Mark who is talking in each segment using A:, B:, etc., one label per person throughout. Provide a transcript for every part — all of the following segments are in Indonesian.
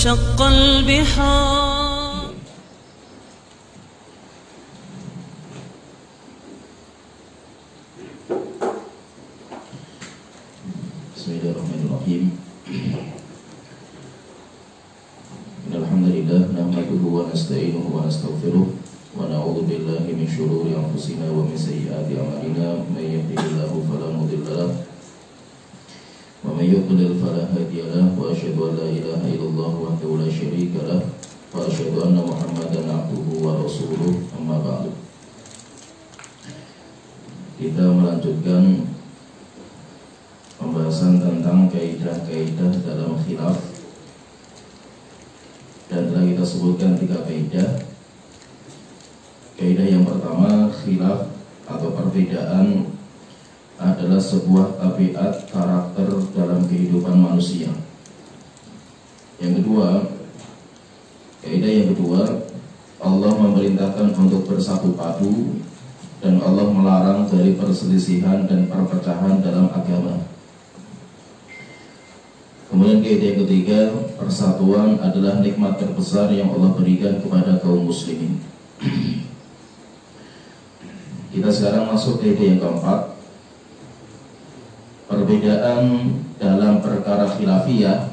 A: وانشق البحار.
B: Bismillahirrahmanirrahim. Alhamdulillah nahmaduhu wa nasta'inuhu wa nastaghfiruh wa na'udzu billahi min syururi anfusina wa min sayyiati a'malina may yahdihillahu fala mudilla lahu wa may yudlil fala hadiya lahu wa asyhadu an la ilaha illallah wahdahu la syarika lahu wa asyhadu anna Muhammadan abduhu wa rasuluh amma ba'du. Kita melanjutkan pembahasan tentang kaidah-kaidah dalam khilaf, dan telah kita sebutkan 3 kaidah. Kaidah yang pertama, khilaf atau perbedaan adalah sebuah tabiat karakter dalam kehidupan manusia. Yang kedua, kaidah yang kedua, Allah memerintahkan untuk bersatu padu dan Allah melarang dari perselisihan dan perpecahan dalam agama. Kemudian kaidah yang ketiga, persatuan adalah nikmat terbesar yang Allah berikan kepada kaum muslimin. Kita sekarang masuk kaidah yang keempat, perbedaan dalam perkara khilafiyah,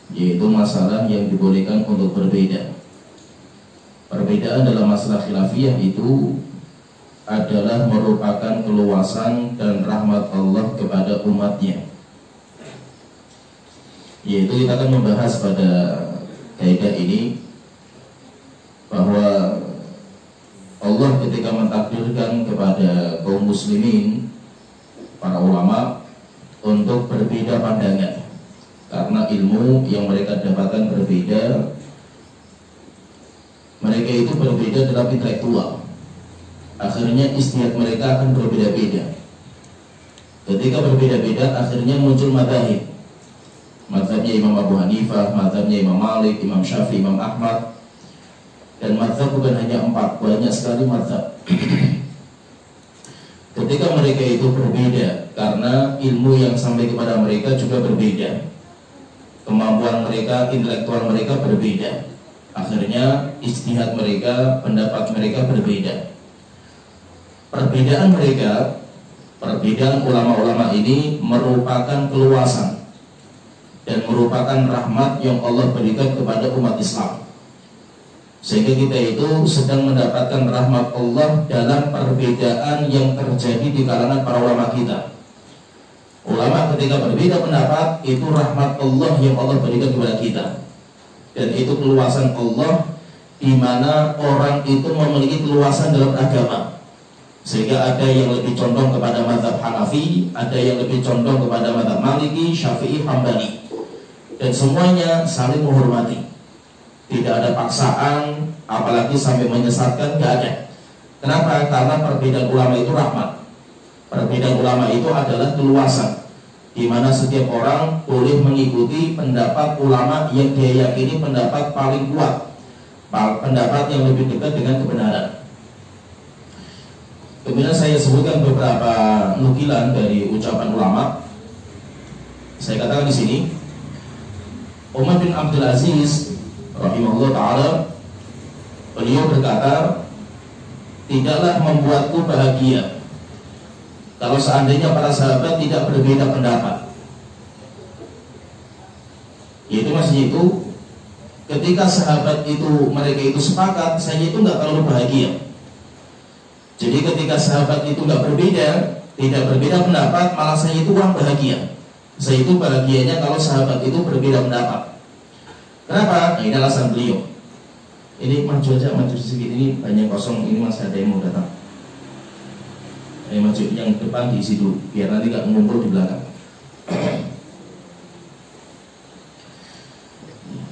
B: yaitu masalah yang dibolehkan untuk berbeda. Perbedaan dalam masalah khilafiyah itu adalah merupakan keluasan dan rahmat Allah kepada umatnya. Yaitu kita akan membahas pada kaidah ini bahwa Allah ketika mentakdirkan kepada kaum muslimin, para ulama, untuk berbeda pandangan karena ilmu yang mereka dapatkan berbeda. Mereka itu berbeda dalam intelektual, akhirnya ijtihad mereka akan berbeda-beda. Ketika berbeda-beda, akhirnya muncul madzhab. Mazhabnya Imam Abu Hanifah, mazhabnya Imam Malik, Imam Syafi'i, Imam Ahmad. Dan mazhab bukan hanya 4, banyak sekali mazhab. Ketika mereka itu berbeda, karena ilmu yang sampai kepada mereka juga berbeda, kemampuan mereka, intelektual mereka berbeda, akhirnya ijtihad mereka, pendapat mereka berbeda. Perbedaan mereka, perbedaan ulama-ulama ini merupakan keluasan dan merupakan rahmat yang Allah berikan kepada umat Islam, sehingga kita itu sedang mendapatkan rahmat Allah dalam perbedaan yang terjadi di kalangan para ulama kita. Ulama ketika berbeda pendapat, itu rahmat Allah yang Allah berikan kepada kita, dan itu keluasan Allah, di mana orang itu memiliki keluasan dalam agama, sehingga ada yang lebih condong kepada mazhab Hanafi, ada yang lebih condong kepada mazhab Maliki, Syafi'i, Hambali. Dan semuanya saling menghormati, tidak ada paksaan, apalagi sampai menyesatkan, tidak ada. Kenapa? Karena perbedaan ulama itu rahmat. Perbedaan ulama itu adalah keluasan, di mana setiap orang boleh mengikuti pendapat ulama yang dia yakini pendapat paling kuat, pendapat yang lebih dekat dengan kebenaran. Kemudian saya sebutkan beberapa nukilan dari ucapan ulama. Saya katakan di sini, Umar bin Abdul Aziz rahimahullah ta'ala, beliau berkata, tidaklah membuatku bahagia kalau seandainya para sahabat tidak berbeda pendapat. Yaitu maksudnya itu, ketika sahabat itu, mereka itu sepakat, saya itu nggak terlalu bahagia. Jadi ketika sahabat itu nggak berbeda, tidak berbeda pendapat, malah saya itu kurang bahagia. Saya itu bahagianya kalau sahabat itu berbeda pendapat. Kenapa? Nah, ini alasan beliau. Ini maju aja, maju sedikit, ini banyak kosong, ini masih ada yang mau datang. Ini maju yang depan diisi dulu, biar nanti gak ngumpul di belakang.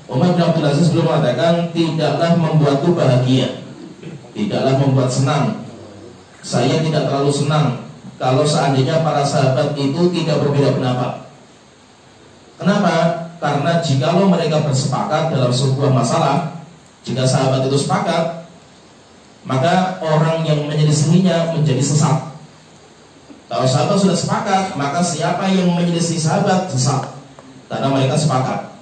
B: Umar bin Abdul Aziz belum mengatakan, tidaklah membuatku bahagia, tidaklah membuat senang. Saya tidak terlalu senang kalau seandainya para sahabat itu tidak berbeda pendapat. Kenapa? Karena jikalau mereka bersepakat dalam sebuah masalah, jika sahabat itu sepakat, maka orang yang menyelisihinya menjadi sesat. Kalau sahabat sudah sepakat, maka siapa yang menyelisih sahabat sesat, karena mereka sepakat.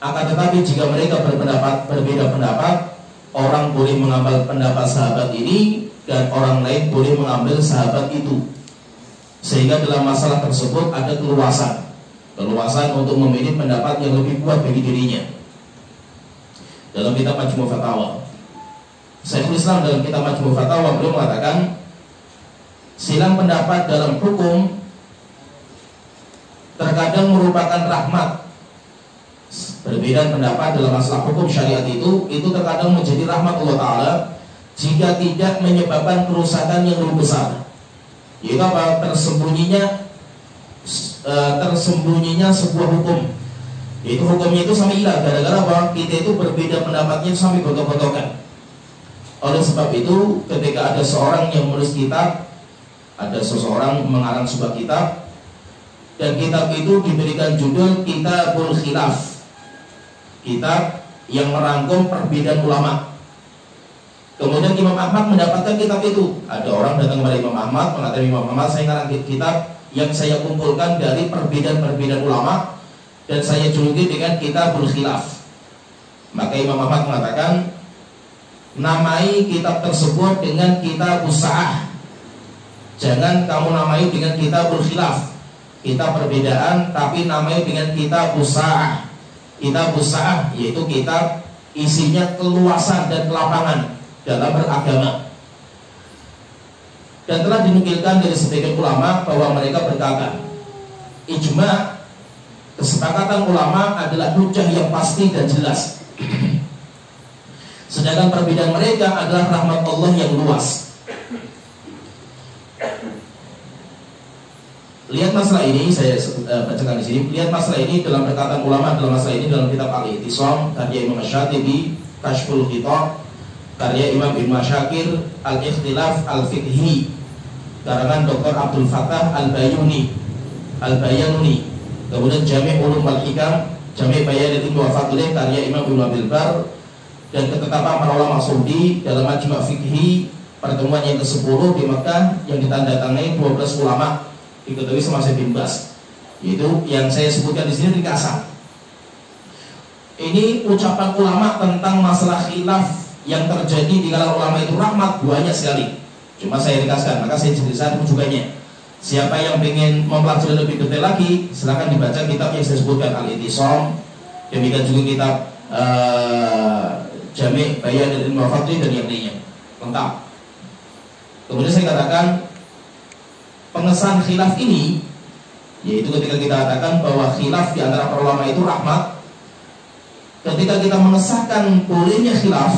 B: Akan tetapi jika mereka berbeda pendapat, orang boleh mengambil pendapat sahabat ini dan orang lain boleh mengambil sahabat itu. Sehingga dalam masalah tersebut ada keluasan untuk memilih pendapat yang lebih kuat bagi dirinya. Dalam kitab Majmu' Fatawa, Syekhul Islam dalam kitab Majmu' Fatawa beliau mengatakan, silang pendapat dalam hukum terkadang merupakan rahmat. Perbedaan pendapat dalam masalah hukum syariat itu terkadang menjadi rahmat Allah Ta'ala jika tidak menyebabkan kerusakan yang lebih besar. Yaitu apa? Tersembunyinya sebuah hukum. Yaitu hukumnya itu sampai hilang gara-gara apa? Kita itu berbeda pendapatnya sampai gotok-gotokan. Oleh sebab itu, ketika ada seorang yang menulis kitab, ada seseorang mengarang sebuah kitab, dan kitab itu diberikan judul Kitabul Khilaf, kitab yang merangkum perbedaan ulama. Kemudian Imam Ahmad mendapatkan kitab itu. Ada orang datang kepada Imam Ahmad mengatakan, Imam Ahmad, saya ngarang kitab yang saya kumpulkan dari perbedaan-perbedaan ulama dan saya juluki dengan Kitabul Khilaf. Maka Imam Ahmad mengatakan, namai kitab tersebut dengan Kitabus Sa'ah. Jangan kamu namai dengan Kitabul Khilaf, kitab perbedaan, tapi namanya dengan Kitabus Sa'ah. Kitabus Sa'ah yaitu kitab isinya keluasan dan kelapangan dalam beragama. Dan telah dinukilkan dari sebagian ulama bahwa mereka berkata, ijma, kesepakatan ulama adalah hujjah yang pasti dan jelas. Sedangkan perbedaan mereka adalah rahmat Allah yang luas. Lihat masalah ini, saya bacakan di sini. Lihat masalah ini dalam perkataan ulama dalam masalah ini dalam kitab Al-I'tisam karya Imam Asy-Syatibi, Kashful Khitab karya Imam Ibnu Asyakir, Al-Ikhtilaf Al-Fiqhi karangan Dr. Abdul Fattah Al-Bayanuni, kemudian Jami' Ulum wal Hikam, Jami' Bayanin wa Fadlih karya Imam Ibnu Abdul Bar, dan ketetapan para ulama Saudi dalam Majma' Fiqhi pertemuan yang ke-10 di Mekah yang ditandatangani 12 ulama diketahui sama Syekh bin Baz, yaitu yang saya sebutkan di sini ringkasan. Ini ucapan ulama tentang masalah khilaf yang terjadi di kalangan ulama itu rahmat banyak sekali. Cuma saya ringkaskan, maka saya jelaskan rujukannya. Siapa yang ingin mempelajari lebih detail lagi, silakan dibaca kitab yang saya sebutkan, Al-I'tisam, demikian juga kitab Jami' Bayanin wa Fadlih dan yang lainnya lengkap. Kemudian saya katakan, pengesahan khilaf ini, yaitu ketika kita katakan bahwa khilaf di antara para ulama itu rahmat. Ketika kita mengesahkan bolehnya khilaf,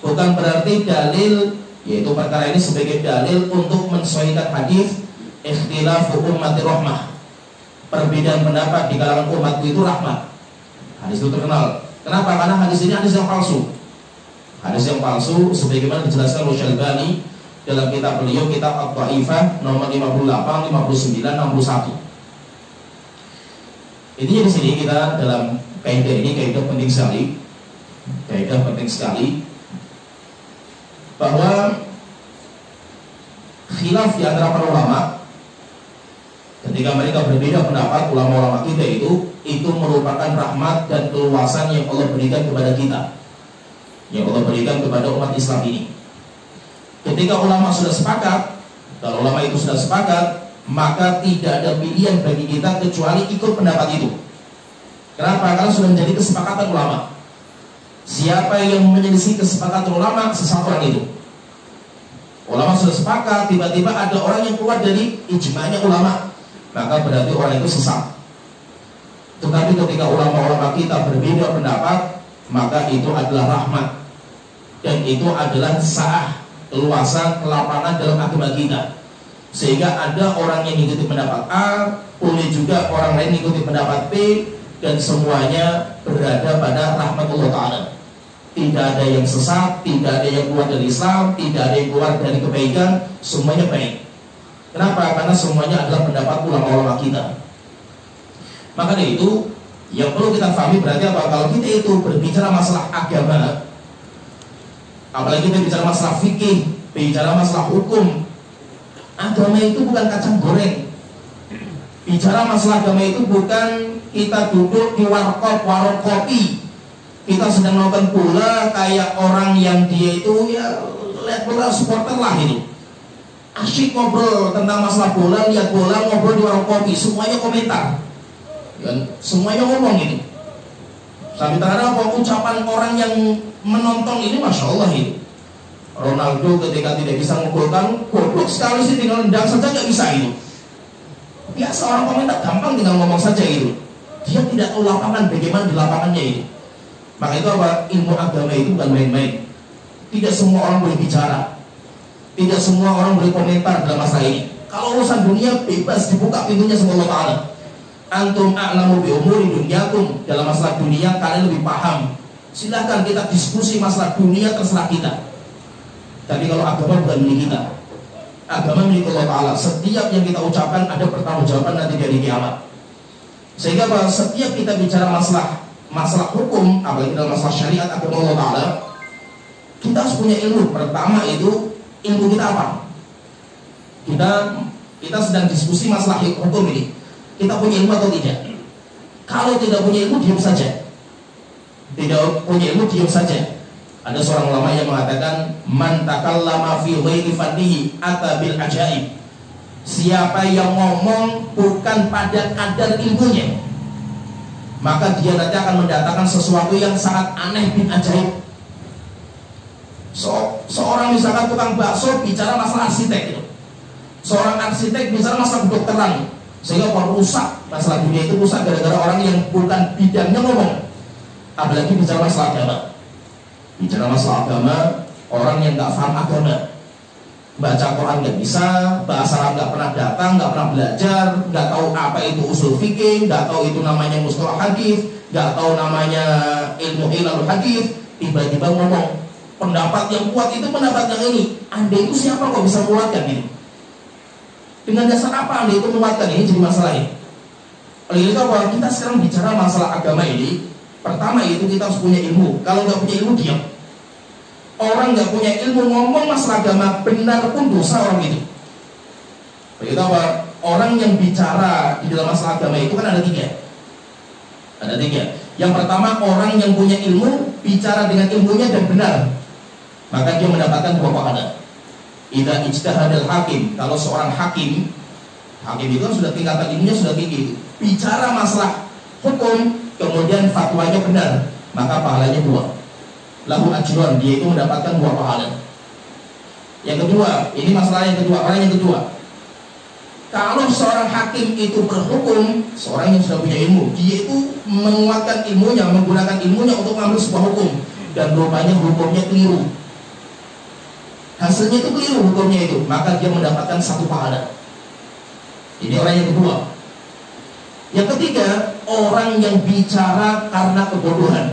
B: bukan berarti dalil, yaitu perkara ini sebagai dalil untuk mensesuaikan hadis ikhtilafu ummati rahmah, perbedaan pendapat di kalangan umat itu rahmat. Hadis itu terkenal. Kenapa? Karena hadis ini hadis yang palsu. Hadis yang palsu sebagaimana dijelaskan oleh Syalbani dalam kitab beliau, kitab At-Taifah nomor 58, 59, 61. Intinya di sini kita dalam kaidah ini, kaidah penting sekali, bahwa khilaf di antara para ulama ketika mereka berbeda pendapat, ulama-ulama kita itu merupakan rahmat dan keluasan yang Allah berikan kepada kita, yang Allah berikan kepada umat Islam ini. Ketika ulama sudah sepakat, kalau ulama itu sudah sepakat, maka tidak ada pilihan bagi kita kecuali ikut pendapat itu. Kenapa? Karena sudah menjadi kesepakatan ulama. Siapa yang menyelisih kesepakatan ulama, sesat orang itu. Ulama sudah sepakat, tiba-tiba ada orang yang keluar dari ijma'nya ulama, maka berarti orang itu sesat. Tetapi ketika ulama-ulama kita berbeda pendapat, maka itu adalah rahmat, dan itu adalah sa'ah, keluasan, kelapangan dalam agama kita. Sehingga ada orang yang mengikuti pendapat A, boleh juga orang lain mengikuti pendapat B, dan semuanya berada pada rahmat Allah Ta'ala. Tidak ada yang sesat, tidak ada yang keluar dari Islam, tidak ada yang keluar dari kebaikan, semuanya baik. Kenapa? Karena semuanya adalah pendapat ulama-ulama kita. Maka dari itu, yang perlu kita pahami berarti apa? Kalau kita itu berbicara masalah agama, apalagi kita bicara masalah fikih, bicara masalah hukum, agama itu bukan kacang goreng. Bicara masalah agama itu bukan kita duduk di warung kopi, kita sedang nonton bola kayak orang yang dia itu ya lihat bola supporter lah ini. Asyik ngobrol tentang masalah bola, lihat bola, ngobrol di warung kopi, semuanya komentar. Dan semuanya ngomong ini. Sampai terhadap ucapan orang yang menonton ini, masya Allah ini. Ronaldo ketika tidak bisa menggolkan, goblok sekali sih, tinggal nendang saja nggak bisa itu. Biasa orang komentar gampang tinggal ngomong saja itu. Dia tidak tahu lapangan, bagaimana di lapangannya ini. Maka itu apa? Ilmu agama itu bukan main-main. Tidak semua orang boleh bicara, tidak semua orang boleh komentar dalam masalah ini. Kalau urusan dunia bebas, dibuka pintunya sama Allah Ta'ala. Antum a'lamu bi umuri dunyakum, dalam masalah dunia kalian lebih paham. Silahkan kita diskusi masalah dunia, terserah kita. Tapi kalau agama bukan milik kita, agama milik Allah Ta'ala. Setiap yang kita ucapkan ada pertanggungjawaban nanti dari kiamat. Sehingga apa? Setiap kita bicara masalah hukum, apalagi dalam masalah syariat agama Allah Ta'ala, kita harus punya ilmu. Pertama itu ilmu kita apa? Kita sedang diskusi masalah hukum ini. Kita punya ilmu atau tidak? Kalau tidak punya ilmu, diam saja. Tidak punya ilmu, diam saja. Ada seorang ulama yang mengatakan, man takallama fi ghairi fannihi ata bil ajaib. Siapa yang ngomong bukan pada kadar ilmunya, maka dia nanti akan mendatangkan sesuatu yang sangat aneh bin ajaib. Seorang misalkan tukang bakso bicara masalah arsitek itu. Seorang arsitek bicara masalah kedokteran, sehingga kalau rusak, masalah dunia itu rusak gara-gara orang yang bukan bidangnya ngomong. Apalagi bicara masalah agama. Bicara masalah agama, orang yang nggak paham agama, baca Quran nggak bisa, bahasa Arab nggak pernah datang, nggak pernah belajar, nggak tahu apa itu usul fikih, nggak tahu itu namanya mustalah hadis, nggak tahu namanya ilmu ilalul hadis, tiba-tiba ngomong pendapat yang kuat itu pendapat yang ini. Anda itu siapa kok bisa menguatkan ini? Dengan dasar apa Anda itu menguatkan ini? Jadi masalah ini. Oleh itu apa? Kita sekarang bicara masalah agama ini. Pertama itu kita harus punya ilmu. Kalau nggak punya ilmu, diam. Orang nggak punya ilmu ngomong masalah agama, benar pun dosa orang itu. Oleh itu apa? Orang yang bicara di dalam masalah agama itu kan ada tiga. Ada tiga. Yang pertama, orang yang punya ilmu bicara dengan ilmunya dan benar, maka dia mendapatkan dua pahala. Idza ijtahadal hakim, kalau seorang hakim itu kan sudah tingkatan ilmunya sudah tinggi, bicara masalah hukum kemudian fatwanya benar, maka pahalanya dua. Lahu ajrun, dia itu mendapatkan dua pahala. Yang kedua, ini masalah yang kedua, orang yang kedua. Kalau seorang hakim itu berhukum, seorang yang sudah punya ilmu, dia itu menguatkan ilmunya, menggunakan ilmunya untuk mengambil sebuah hukum, dan rupanya hukumnya keliru. Hasilnya itu keliru hukumnya itu, maka dia mendapatkan satu pahala. Ini orang yang kedua. Yang ketiga, orang yang bicara karena kebodohan.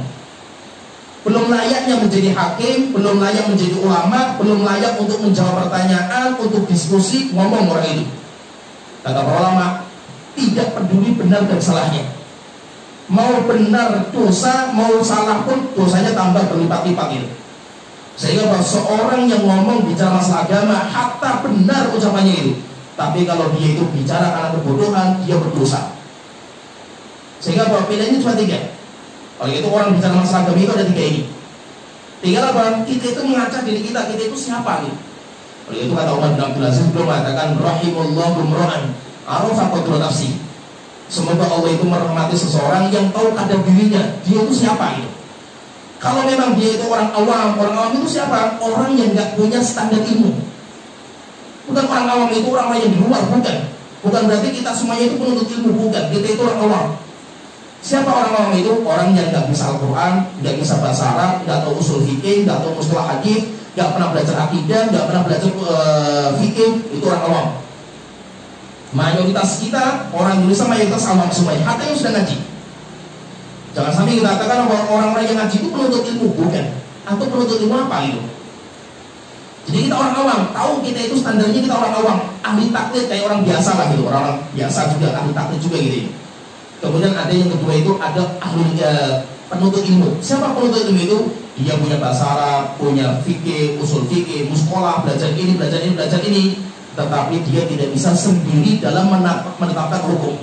B: Belum layaknya menjadi hakim, belum layak menjadi ulama, belum layak untuk menjawab pertanyaan, untuk diskusi, ngomong orang itu. Kata para ulama, tidak peduli benar dan salahnya. Mau benar dosa, mau salah pun dosanya tambah berlipat-lipat itu. Sehingga bahwa seorang yang ngomong bicara masalah agama, hatta benar ucapannya itu, tapi kalau dia itu bicara karena kebodohan, dia berdosa. Sehingga bahwa pilihannya cuma tiga. Oleh itu orang bicara masalah agama itu ada tiga ini. Tinggal apa? Kita itu mengacak diri kita itu siapa nih? Oleh itu kata Umar bin Abdul Aziz belum mengatakan rahimullahu imra'an arafa qadra nafsi. Semoga Allah itu merahmati seseorang yang tahu kadar dirinya, dia itu siapa gitu. Kalau memang dia itu orang awam itu siapa? Orang yang nggak punya standar ilmu. Bukan orang awam itu orang yang di luar, bukan. Bukan berarti kita semuanya itu penuntut ilmu, bukan. Kita itu orang awam. Siapa orang awam itu? Orang yang nggak bisa Al-Quran, nggak bisa bahasa Arab, nggak tahu usul fikih, nggak tahu mustalah hadis, nggak pernah belajar akidah, nggak pernah belajar fikih, itu orang awam. Mayoritas kita orang Indonesia mayoritas awam semuanya, hatta yang sudah ngaji. Jangan sampai kita katakan bahwa orang-orang yang ngaji itu penuntut ilmu, bukan. Atau penuntut ilmu apa itu? Jadi kita orang awam, tahu kita itu standarnya kita orang awam, ahli taklid kayak orang biasa lah gitu, orang biasa juga ahli taklid juga gitu. Kemudian ada yang kedua itu ada ahli penuntut ilmu. Siapa penuntut ilmu itu? Dia punya bahasa Arab, punya fikih, usul fikih, muskolah, belajar ini, belajar ini, tetapi dia tidak bisa sendiri dalam menetapkan hukum.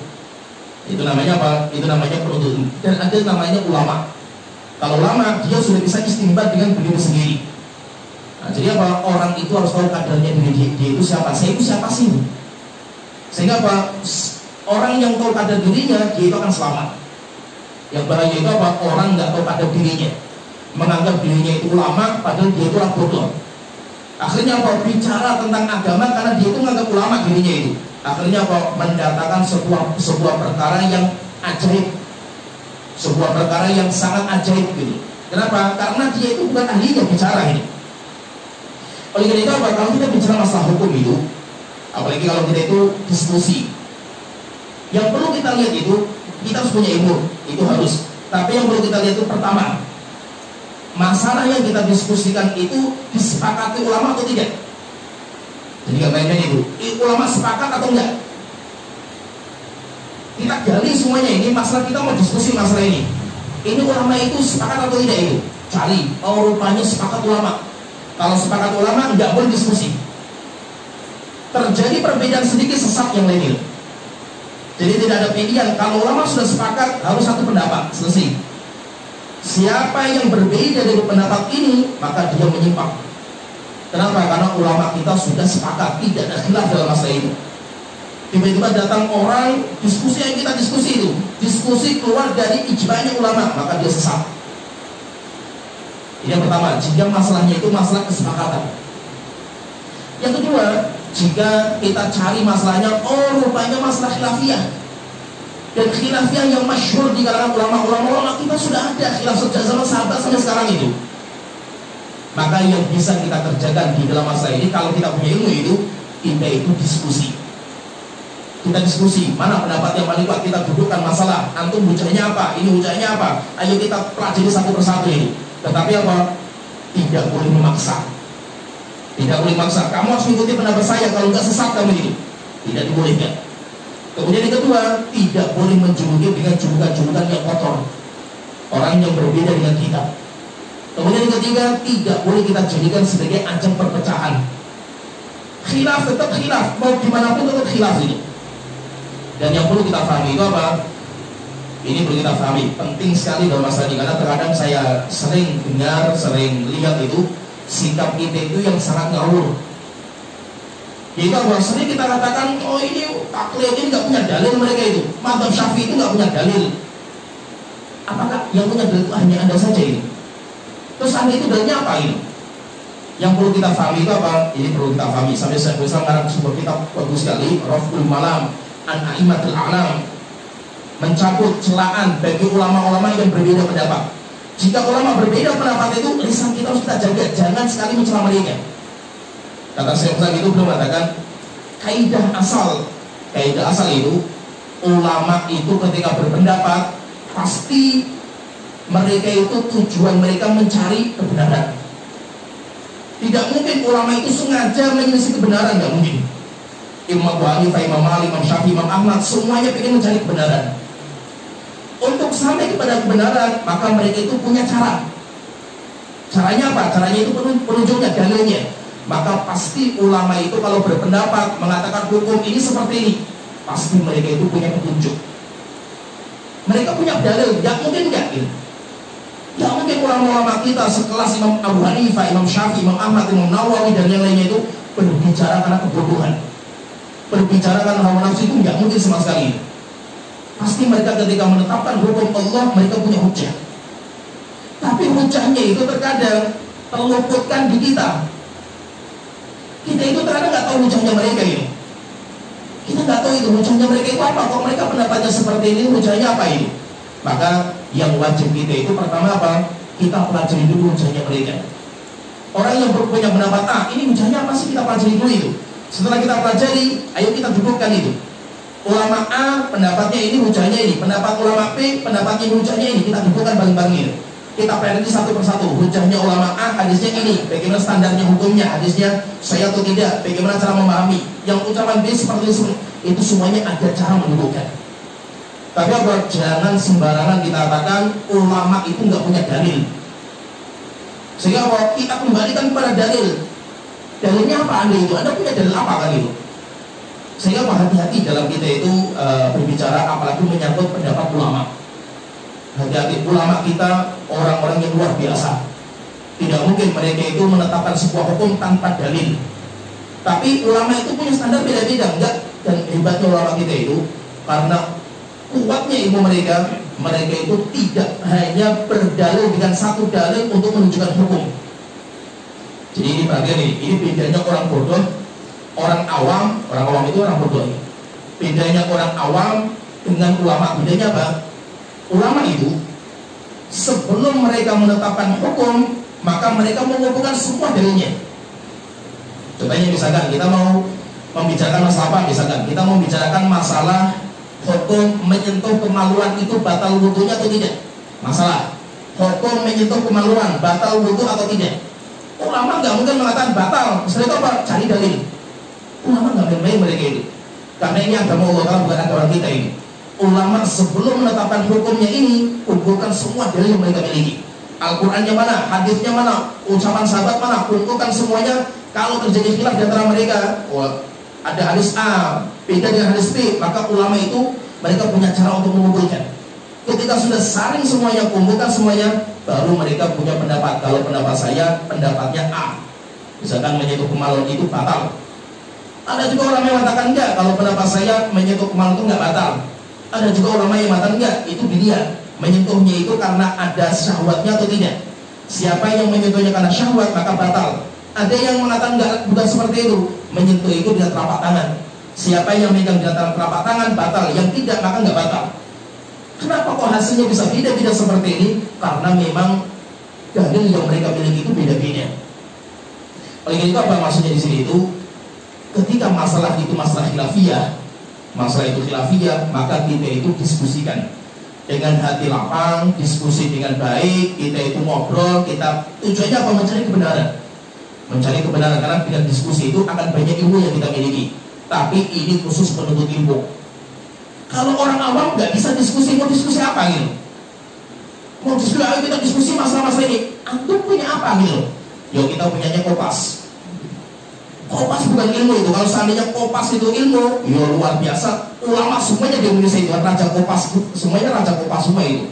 B: Itu namanya apa? Itu namanya penuntut ilmu. Dan ada namanya ulama. Kalau ulama, dia sudah bisa istinbat dengan berdiri sendiri. Nah, jadi apa? Orang itu harus tahu kadarnya diri dia itu siapa. Saya itu siapa sih? Sehingga apa? Orang yang tahu kadar dirinya, dia itu akan selamat. Yang bahaya itu apa? Orang nggak tahu kadar dirinya, menganggap dirinya itu ulama, padahal dia itu orang bodoh. Akhirnya apa? Bicara tentang agama karena dia itu menganggap ulama dirinya itu. Akhirnya apa? Mendatangkan sebuah perkara yang ajaib, sebuah perkara yang sangat ajaib gitu. Kenapa? Karena dia itu bukan ahlinya bicara ini. Oleh karena itu apa? Kalau kita bicara masalah hukum itu, apalagi kalau kita itu diskusi, yang perlu kita lihat itu, kita harus punya ilmu, itu harus. Tapi yang perlu kita lihat itu pertama, masalah yang kita diskusikan itu disepakati ulama atau tidak. Jadi nggak main-main itu, ulama sepakat atau enggak. Kita gali semuanya ini, masalah kita mau diskusi masalah ini. Ini ulama itu sepakat atau tidak itu? Cari, oh rupanya sepakat ulama. Kalau sepakat ulama, nggak boleh diskusi. Terjadi perbedaan sedikit, sesat yang lain. Jadi tidak ada pilihan. Kalau ulama sudah sepakat, harus satu pendapat, selesai. Siapa yang berbeda dari pendapat ini, maka dia menyimpang. Kenapa? Karena ulama kita sudah sepakat, tidak ada khilaf dalam masalah itu. Tiba-tiba datang orang, diskusi yang kita diskusi itu, diskusi keluar dari ijma'nya ulama, maka dia sesat. Ini yang pertama, jika masalahnya itu masalah kesepakatan. Yang kedua, jika kita cari masalahnya, oh rupanya masalah khilafiyah. Dan khilafiyah yang masyhur di kalangan ulama kita sudah ada khilaf sejak zaman sahabat sampai sekarang itu. Maka yang bisa kita kerjakan di dalam masalah ini, kalau kita punya ilmu itu, kita itu diskusi. Kita diskusi, mana pendapat yang paling kuat, kita dudukkan masalah. Antum hujahnya apa? Ini hujahnya apa? Ayo kita pelajari satu persatu ini. Tetapi apa? Tidak boleh memaksa. Tidak boleh memaksa. Kamu harus mengikuti pendapat saya, kalau nggak sesat kamu ini. Tidak dibolehkan. Kemudian yang kedua, tidak boleh menjuluki dengan julukan-julukan yang kotor, orang yang berbeda dengan kita. Kemudian yang ketiga, tidak boleh kita jadikan sebagai ajang perpecahan. Khilaf tetap khilaf, mau dimanapun tetap khilaf ini. Dan yang perlu kita pahami itu apa? Ini perlu kita pahami, penting sekali dalam masalah ini. Karena terkadang saya sering dengar, sering lihat itu sikap kita itu yang sangat ngawur. Kita sering kita katakan, oh ini taklid ini nggak punya dalil mereka itu, mazhab Syafi'i itu nggak punya dalil. Apakah yang punya dalil itu hanya Anda saja ini? Terus Anda itu dalilnya apa ini? Yang perlu kita pahami itu apa? Ini perlu kita pahami. Sampai saya bisa mengarang sebuah kitab bagus sekali, Raf'ul Malam an A'immatul A'lam, mencabut celaan bagi ulama-ulama yang berbeda pendapat. Jika ulama berbeda pendapat itu, lisan kita harus kita jaga, jangan sekali mencela mereka. Kata Syekh Utsaimin itu belum mengatakan kaidah asal itu, ulama itu ketika berpendapat pasti mereka itu tujuan mereka mencari kebenaran. Tidak mungkin ulama itu sengaja menyelisih kebenaran, nggak mungkin. Imam Abu Hanifah, Imam Malik, Imam Syafi'i, Imam Ahmad, semuanya ingin mencari kebenaran. Untuk sampai kepada kebenaran, maka mereka itu punya cara. Caranya apa? Caranya itu penunjuknya, dalilnya. Maka pasti ulama itu kalau berpendapat mengatakan hukum ini seperti ini, pasti mereka itu punya petunjuk. Mereka punya dalil, nggak mungkin nggak gitu. Nggak mungkin ulama-ulama kita sekelas Imam Abu Hanifah, Imam Syafi'i, Imam Ahmad, Imam Nawawi dan yang lainnya itu berbicara karena kebodohan, berbicara karena hawa nafsu, itu nggak mungkin sama sekali. Pasti mereka ketika menetapkan hukum Allah, mereka punya hujah. Tapi hujahnya itu terkadang terluputkan di kita. Kita itu terkadang nggak tahu hujahnya mereka ini. Kita nggak tahu itu hujahnya mereka itu apa. Kok mereka pendapatnya seperti ini, hujahnya apa ini? Maka yang wajib kita itu pertama apa? Kita pelajari dulu hujahnya mereka. Orang yang punya pendapat A, ini hujahnya apa sih, kita pelajari dulu itu. Setelah kita pelajari, ayo kita dudukkan itu. Ulama A pendapatnya ini, hujahnya ini. Pendapat ulama B pendapatnya ini, hujahnya ini. Kita dudukkan bareng-bareng ini. Kita pelajari satu persatu. Hujahnya ulama A, hadisnya ini, bagaimana standarnya hukumnya, hadisnya saya atau tidak, bagaimana cara memahami. Yang ucapan B seperti itu semuanya ada cara mendudukkan. Tapi apa? Jangan sembarangan kita katakan ulama itu nggak punya dalil. Sehingga apa? Kita kembalikan kepada dalil. Dalilnya apa Anda itu? Anda punya dalil apa kali itu? Sehingga hati-hati dalam kita itu berbicara, apalagi menyangkut pendapat ulama. Hati-hati, ulama kita orang-orang yang luar biasa. Tidak mungkin mereka itu menetapkan sebuah hukum tanpa dalil. Tapi ulama itu punya standar beda-beda, enggak? Dan hebatnya ulama kita itu karena kuatnya ilmu mereka itu tidak hanya berdalil dengan satu dalil untuk menunjukkan hukum. Jadi ini bagian ini bedanya orang bodoh, orang awam itu orang bodoh. Bedanya orang awam dengan ulama, bedanya apa? Ulama itu sebelum mereka menetapkan hukum, maka mereka mengumpulkan semua dalilnya. Contohnya misalkan kita mau membicarakan masalah apa? Misalkan kita mau membicarakan masalah hukum menyentuh kemaluan itu batal wudunya atau tidak. Masalah hukum menyentuh kemaluan batal wudu atau tidak. Ulama nggak mungkin mengatakan batal. Setelah itu apa? Cari dalil. Ulama nggak main-main mereka itu. Karena ini agama Allah, bukan agama kita ini. Ulama sebelum menetapkan hukumnya ini kumpulkan semua dalil yang mereka miliki. Al-Qurannya mana, hadisnya mana, ucapan sahabat mana, kumpulkan semuanya. Kalau terjadi khilaf di antara mereka, ada hadis A beda dengan hadis B, maka ulama itu mereka punya cara untuk mengumpulkan. Ketika sudah saring semuanya, kumpulkan semuanya, baru mereka punya pendapat. Kalau pendapat saya, pendapatnya A, misalkan menyentuh kemaluan itu batal. Ada juga ulama yang mengatakan enggak, kalau pendapat saya menyentuh kemaluan itu enggak batal. Ada juga ulama yang mengatakan enggak, itu bidia, menyentuhnya itu karena ada syahwatnya atau tidak. Siapa yang menyentuhnya karena syahwat maka batal. Ada yang mengatakan enggak, bukan seperti itu, menyentuh itu dengan telapak tangan. Siapa yang megang di antara telapak tangan batal, yang tidak maka enggak batal. Kenapa kok hasilnya bisa beda-beda seperti ini? Karena memang dalil yang mereka miliki itu beda-beda. Oleh itu apa maksudnya di sini itu? Ketika masalah itu masalah khilafiyah, maka kita itu diskusikan dengan hati lapang, diskusi dengan baik, kita itu ngobrol, kita tujuannya apa? Mencari kebenaran, karena dengan diskusi itu akan banyak ilmu yang kita miliki. Tapi ini khusus penuntut ilmu. Kalau orang awam nggak bisa diskusi, mau diskusi apa gitu? Mau diskusi, ayo kita diskusi masalah-masalah ini. Antum punya apa gitu? Yo kita punyanya Kompas. Kompas bukan ilmu itu. Kalau seandainya Kompas itu ilmu, yo luar biasa. Ulama semuanya di Indonesia itu raja Kompas, semuanya raja Kompas semua itu.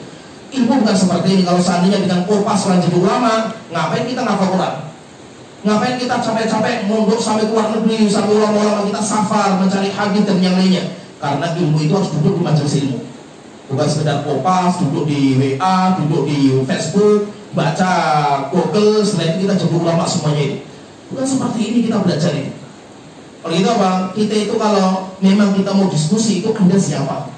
B: Ilmu bukan seperti ini. Kalau seandainya dengan Kompas orang jadi ulama, ngapain kita ngafal Quran? Ngapain kita capek-capek mondok sampai ke luar negeri, sampai ulama-ulama kita safar mencari hadis dan yang lainnya? Karena ilmu itu harus duduk di majelis ilmu, bukan sekedar Kompas, duduk di WA, duduk di Facebook, baca Google, setelah itu kita jadi ulama semuanya itu. Bukan seperti ini kita belajar ini. Kalau itu apa? Kita itu kalau memang kita mau diskusi itu, Anda siapa?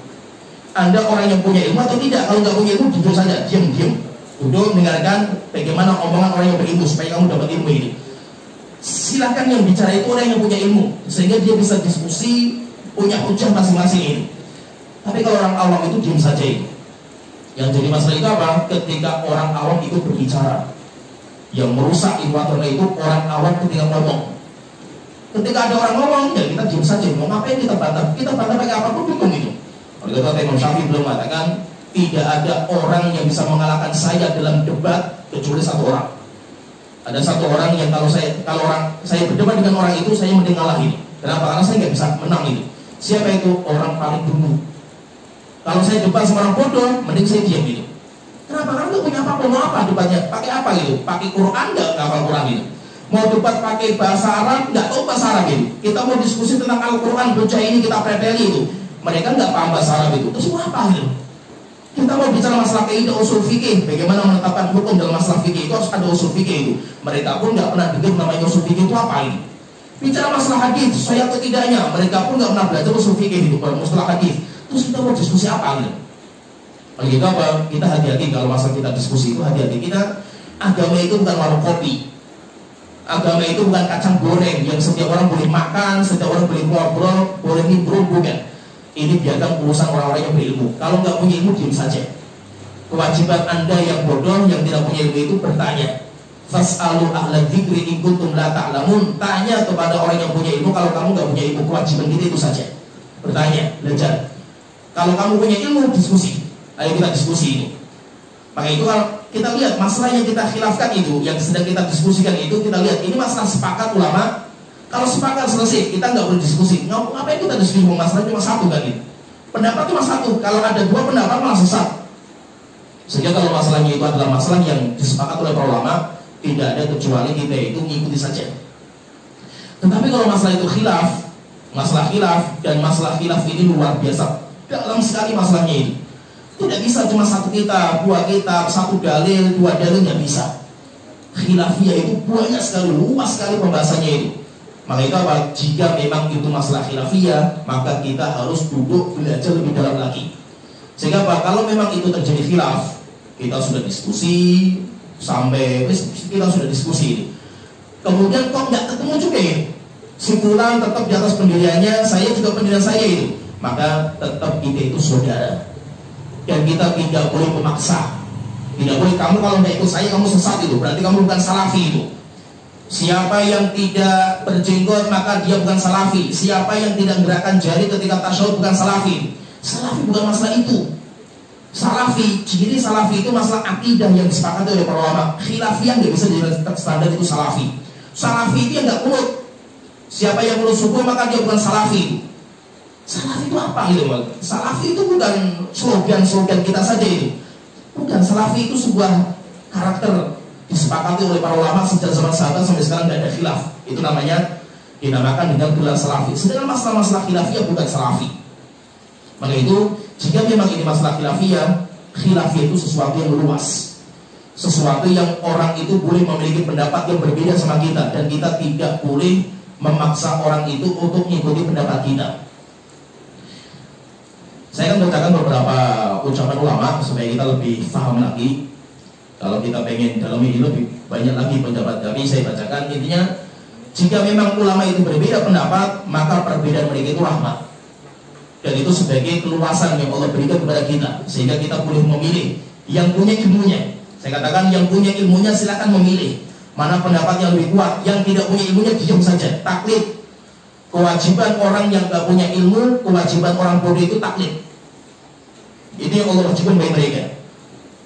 B: Anda orang yang punya ilmu atau tidak? Kalau nggak punya ilmu, duduk saja, diam-diam. Duduk mendengarkan bagaimana omongan orang yang berilmu supaya kamu dapat ilmu ini. Silakan yang bicara itu orang yang punya ilmu, sehingga dia bisa diskusi, punya hujah masing-masing ini. Tapi kalau orang awam itu diam saja itu. Yang jadi masalah itu apa? Ketika orang awam itu berbicara, yang merusak ilmu agama itu orang awam ketika ngomong. Ketika ada orang ngomong, ya kita diam saja. Mau ngapain kita bantah? Kita bantah pakai apapun bingung itu. Oleh karena Imam Syafi'i belum mengatakan tidak ada orang yang bisa mengalahkan saya dalam debat kecuali satu orang. Ada satu orang yang kalau saya berdebat dengan orang itu saya mending ngalahin. Kenapa? Karena saya nggak bisa menang ini. Siapa itu? Orang paling dulu. Kalau saya debat sama orang bodoh, mending saya diam gitu. Kenapa? Karena nggak punya apa-apa. Mau apa debatnya? Pakai apa gitu? Pakai Quran nggak hafal Quran gitu. Mau debat pakai bahasa Arab, nggak tahu bahasa Arab gitu. Kita mau diskusi tentang Al-Quran, bocah ini kita preteli itu. Mereka nggak paham bahasa Arab itu. Terus mau apa gitu? Kita mau bicara masalah kaidah usul fikih, bagaimana menetapkan hukum dalam masalah fikih itu harus ada usul fikih itu. Mereka pun nggak pernah dengar namanya usul fikih itu apa ini. Bicara masalah hadis, sesuai atau tidaknya, mereka pun nggak pernah belajar usul fikih itu, masalah hadis. Terus kita mau diskusi apa gitu? Oleh itu apa? Kita hati-hati kalau masalah kita diskusi itu hati-hati. Kita agama itu bukan warung kopi. Agama itu bukan kacang goreng yang setiap orang boleh makan, setiap orang boleh ngobrol, boleh nimbrung, bukan. Ini biarkan urusan orang-orang yang berilmu. Kalau nggak punya ilmu, diam saja. Kewajiban Anda yang bodoh, yang tidak punya ilmu itu bertanya. Fas'alu ahla dzikri in kuntum la ta'lamun. Tanya kepada orang yang punya ilmu. Kalau kamu nggak punya ilmu, kewajiban kita itu saja. Bertanya, belajar. Kalau kamu punya ilmu, diskusi. Ayo kita diskusi ini. Maka itu kalau kita lihat masalah yang kita khilafkan itu, yang sedang kita diskusikan itu, kita lihat ini masalah sepakat ulama Kalau sepakat selesai, kita nggak boleh diskusi. Ngapain kita diskusi? Masalah cuma satu kan gitu. Pendapat cuma satu. Kalau ada dua pendapat malah sesat. Sehingga kalau masalahnya itu adalah masalah yang disepakati oleh para ulama, tidak ada kecuali kita itu mengikuti saja. Tetapi kalau masalah itu khilaf, masalah khilaf, dan masalah khilaf ini luar biasa dalam sekali masalahnya ini. Tidak bisa cuma satu kitab, dua kitab, satu dalil, dua dalil, nggak bisa. Khilafiyah itu banyak sekali, luas sekali pembahasannya itu. Maka itu apa? Jika memang itu masalah khilafiyah, maka kita harus duduk belajar lebih dalam lagi. Sehingga apa? Kalau memang itu terjadi khilaf, kita sudah diskusi sampai kita sudah diskusi ini. Kemudian kok nggak ketemu juga ya? Si fulan tetap di atas pendiriannya, saya juga pendirian saya itu. Maka tetap kita itu saudara. Dan kita tidak boleh memaksa. Tidak boleh kamu kalau nggak ikut saya kamu sesat itu. Berarti kamu bukan salafi itu. Siapa yang tidak berjenggot maka dia bukan salafi. Siapa yang tidak menggerakkan jari ketika tasyahud bukan salafi. Salafi bukan masalah itu. Salafi, ciri salafi itu masalah akidah yang disepakati oleh para ulama. Khilafiyah nggak bisa jadi standar itu salafi. Salafi itu yang nggak kunut. Siapa yang kunut subuh maka dia bukan salafi. Salafi itu apa gitu? Salafi itu bukan slogan-slogan kita saja itu. Bukan, salafi itu sebuah karakter disepakati oleh para ulama sejak zaman sahabat sampai sekarang nggak ada khilaf. Itu namanya dinamakan dengan gelar salafi. Sedangkan masalah-masalah khilafiyah bukan salafi. Maka itu jika memang ini masalah khilafiyah, khilafiyah itu sesuatu yang luas, sesuatu yang orang itu boleh memiliki pendapat yang berbeda sama kita, dan kita tidak boleh memaksa orang itu untuk mengikuti pendapat kita. Saya akan bacakan beberapa ucapan ulama supaya kita lebih paham lagi. Kalau kita pengen dalami ini lebih banyak lagi pendapat, tapi saya bacakan intinya. Jika memang ulama itu berbeda pendapat, maka perbedaan mereka itu rahmat. Dan itu sebagai keluasan yang Allah berikan kepada kita, sehingga kita boleh memilih yang punya ilmunya. Saya katakan yang punya ilmunya silakan memilih mana pendapat yang lebih kuat. Yang tidak punya ilmunya diam saja, taklid. Kewajiban orang yang tidak punya ilmu, kewajiban orang bodoh itu taklid. Itu yang Allah wajibkan bagi mereka.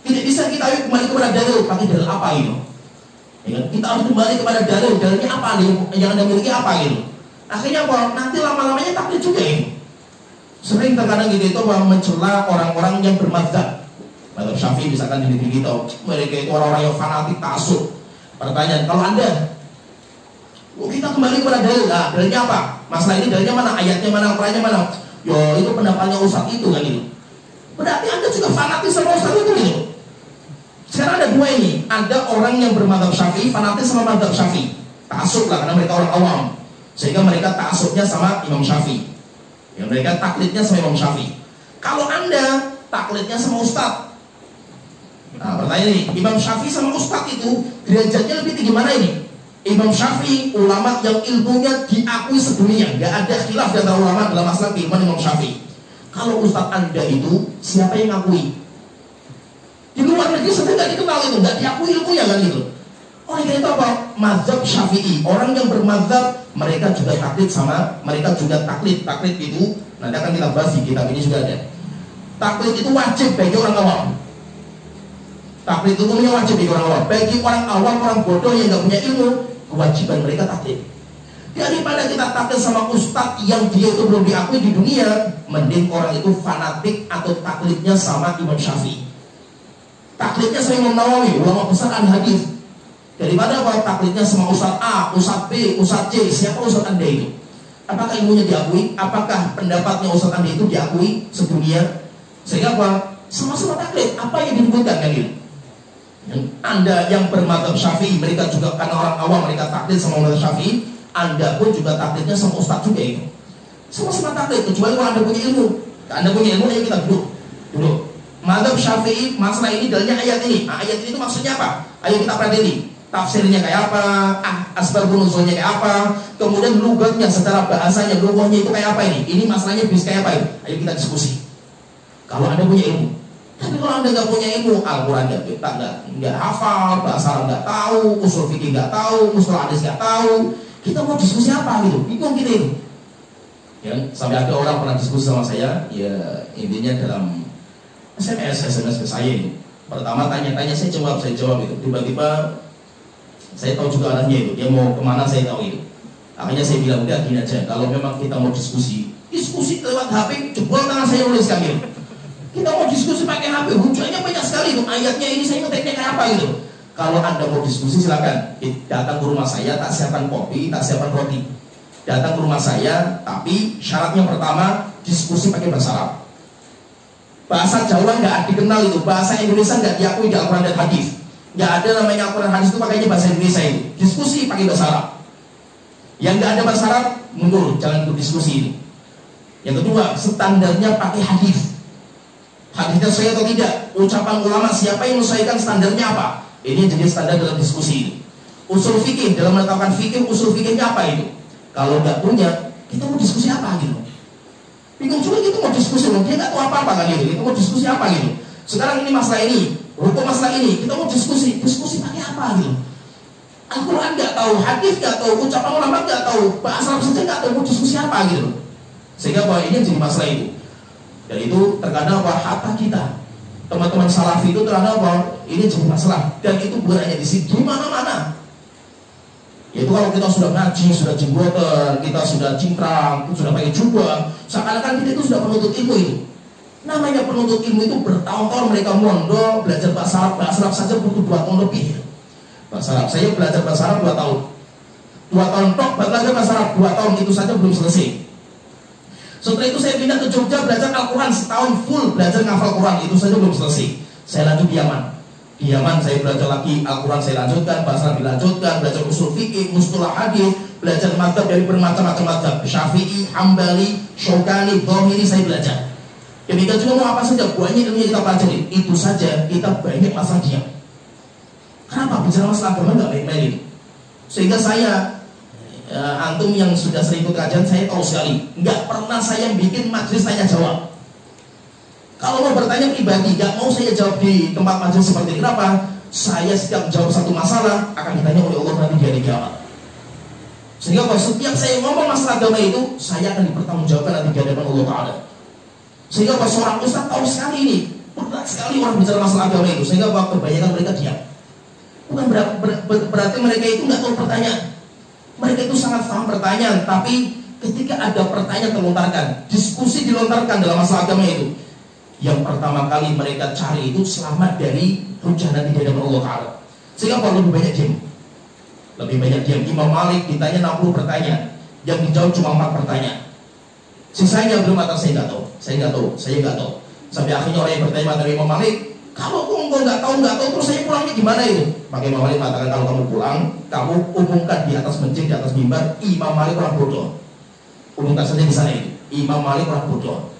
B: Tidak bisa kita kembali kepada dalil. Pakai dalil apa itu? Ya, kita harus kembali kepada dalil. Dalilnya apa nih? Yang anda miliki apa itu? Akhirnya apa? Nanti lama-lamanya taklid juga ini. Sering terkadang kita itu mencela orang-orang yang bermadzhab. Mazhab Syafi'i misalkan di negeri kita, mereka itu orang-orang yang fanatik taksub. Pertanyaan, kalau anda, kita kembali kepada dalil. Nah, dalilnya apa? Masalah ini dalilnya mana? Ayatnya mana? Al-Qur'annya mana? Yo, itu pendapatnya Ustaz itu kan itu. Berarti anda juga fanatik sama Ustaz itu gitu. Sekarang ada dua ini. Ada orang yang bermadzhab Syafi'i, fanatik sama mazhab Syafi'i. Taksub lah, karena mereka orang awam. Sehingga mereka taksubnya sama Imam Syafi'i. Ya, mereka taklidnya sama Imam Syafi'i. Kalau anda taklidnya sama Ustadz, nah pertanyaan ini, Imam Syafi'i sama Ustadz itu derajatnya lebih tinggi mana ini? Imam Syafi'i ulama yang ilmunya diakui sedunia, nggak ada khilaf di antara ulama dalam masalah keilmuan Imam Syafi'i. Kalau Ustadz anda itu siapa yang ngakui? Di luar negeri sudah nggak dikenal itu, nggak diakui ilmunya kan gitu. Oh ini itu apa? Mazhab Syafi'i. Orang yang bermazhab mereka juga taklid sama, mereka juga taklid. Taklid itu nanti akan kita bahas di kitab ini juga ada. Taklid itu wajib bagi orang awam. Taklid itu punya wajib bagi orang awam. Bagi orang awam, orang bodoh yang nggak punya ilmu, kewajiban mereka taklid. Daripada kita taklid sama ustadz yang dia itu belum diakui di dunia, mending orang itu fanatik atau taklidnya sama Imam Syafi'i. Taklidnya sama Imam Nawawi, ulama besar al-hadis. Daripada apa? Taklidnya sama Ustadz A, Ustadz B, Ustadz C. Siapa Ustadz anda itu? Apakah ilmunya diakui? Apakah pendapatnya Ustadz anda itu diakui sedunia? Sehingga apa? Sama-sama taklid. Apa yang diributkan kan gitu? Anda yang bermadzhab Syafi'i, mereka juga karena orang awam mereka taklid sama mazhab Syafi'i. Anda pun juga taklidnya sama Ustadz juga itu. Sama-sama taklid, kecuali kalau anda punya ilmu. Anda punya ilmu, ayo kita duduk. Mazhab Syafi'i, masalah ini dalilnya ayat ini. Nah, ayat ini itu maksudnya apa? Ayo kita pelajari. Tafsirnya kayak apa, asbabun nuzulnya kayak apa, kemudian lugatnya secara bahasanya, lugahnya itu kayak apa ini? Ini masalahnya bis kayak apa ini? Ayo kita diskusi. Kalau anda punya ilmu, tapi kalau anda nggak punya ilmu, Al-Quran nggak hafal, bahasa Arab nggak tahu, usul fikih nggak tahu, usul hadis nggak tahu, kita mau diskusi apa gitu? Bingung kita itu. Ya, sampai ada orang pernah diskusi sama saya, ya intinya dalam SMS ke saya ini. Pertama tanya-tanya saya jawab itu. Tiba-tiba saya tahu juga arahnya itu, dia mau kemana saya tahu itu. Makanya saya bilang, udah gini aja, kalau memang kita mau diskusi lewat HP, jebol tangan saya nulis gitu. Kita mau diskusi pakai HP, hujahnya banyak sekali itu, ayatnya ini saya ngeteknya kayak apa gitu. Kalau Anda mau diskusi silakan, datang ke rumah saya, tak siapkan kopi, tak siapkan roti. Datang ke rumah saya, tapi syaratnya pertama, diskusi pakai bahasa Arab. Bahasa Jawa nggak dikenal itu, bahasa Indonesia nggak diakui di Al-Quran dan Hadis. Nggak ada namanya Al-Quran Hadis itu pakainya bahasa Indonesia itu. Diskusi pakai bahasa Arab. Yang nggak ada bahasa Arab, mundur, jangan untuk diskusi ini. Yang kedua, standarnya pakai hadis. Hadisnya sesuai atau tidak? Ucapan ulama siapa yang menyesuaikan standarnya apa? Ini yang jadi standar dalam diskusi ini. Usul fikih, dalam menetapkan fikih, usul fikihnya apa itu? Kalau nggak punya, kita mau diskusi apa gitu? Bingung juga gitu mau diskusi, dia nggak tahu apa-apa kan gitu. Kita mau diskusi apa gitu? Sekarang ini masalah ini, hukum masalah ini, kita mau diskusi pakai apa gitu? Al-Quran nggak tahu, hadis nggak tahu, ucapan ulama nggak tahu, bahasa Arab saja nggak tahu, mau diskusi apa gitu. Sehingga bahwa ini jadi masalah itu. Dan itu terkadang bahwa hatta kita, teman-teman salafi itu terkadang bahwa ini jadi masalah. Dan itu bukan hanya di sini, di mana-mana. Yaitu kalau kita sudah ngaji, sudah jenggotan, kita sudah cingkrang, sudah pakai jubah, seakan-akan kita itu sudah penuntut ilmu itu. Namanya penuntut ilmu itu bertahun-tahun mereka mondok, belajar bahasa Arab saja butuh 2 tahun lebih. Bahasa Arab, saya belajar bahasa Arab 2 tahun. 2 tahun tok, belajar bahasa Arab 2 tahun itu saja belum selesai. Setelah itu saya pindah ke Jogja belajar Al-Quran setahun full, belajar ngafal Quran, itu saja belum selesai. Saya lanjut di Yaman. Di Yaman saya belajar lagi Al-Quran, saya lanjutkan, bahasa Arab dilanjutkan, belajar usul fikih, mustalah hadis, belajar mazhab dari bermacam-macam mazhab, Syafi'i, Hambali, Syaukani, Dhahiri saya belajar. Demikian juga mau apa saja, banyak ilmu yang kita pelajari. Itu saja kita banyak masalah diam. Kenapa bicara masalah agama nggak main-main ini? Sehingga saya, antum yang sudah sering ikut kajian, saya tahu sekali, nggak pernah saya bikin majelis tanya jawab. Kalau mau bertanya pribadi, nggak mau saya jawab di tempat majelis seperti ini. Kenapa? Saya setiap jawab satu masalah akan ditanya oleh Allah nanti di hari kiamat. Sehingga kalau setiap saya ngomong masalah agama itu, saya akan dipertanggungjawabkan nanti di hadapan Allah Taala. Sehingga kalau seorang ustaz tahu sekali ini, berat sekali orang bicara masalah agama itu, sehingga kalau kebanyakan mereka diam. Bukan berarti mereka itu nggak tahu pertanyaan. Mereka itu sangat paham pertanyaan, tapi ketika ada pertanyaan terlontarkan, diskusi dilontarkan dalam masalah agama itu, yang pertama kali mereka cari itu selamat dari hujah nanti di hadapan Allah Ta'ala. Sehingga kalau lebih banyak diam. Lebih banyak diam. Imam Malik ditanya 60 pertanyaan, yang dijawab cuma 4 pertanyaan. Sisanya belum atau saya nggak tahu. Saya nggak tahu. Sampai akhirnya orang yang bertanya dari Imam Malik, kalau engkau nggak tahu, terus saya pulangnya gimana itu? Maka Imam Malik mengatakan, kalau kamu pulang, kamu umumkan di atas masjid, di atas mimbar, Imam Malik orang bodoh. Umumkan saja di sana itu, Imam Malik orang bodoh.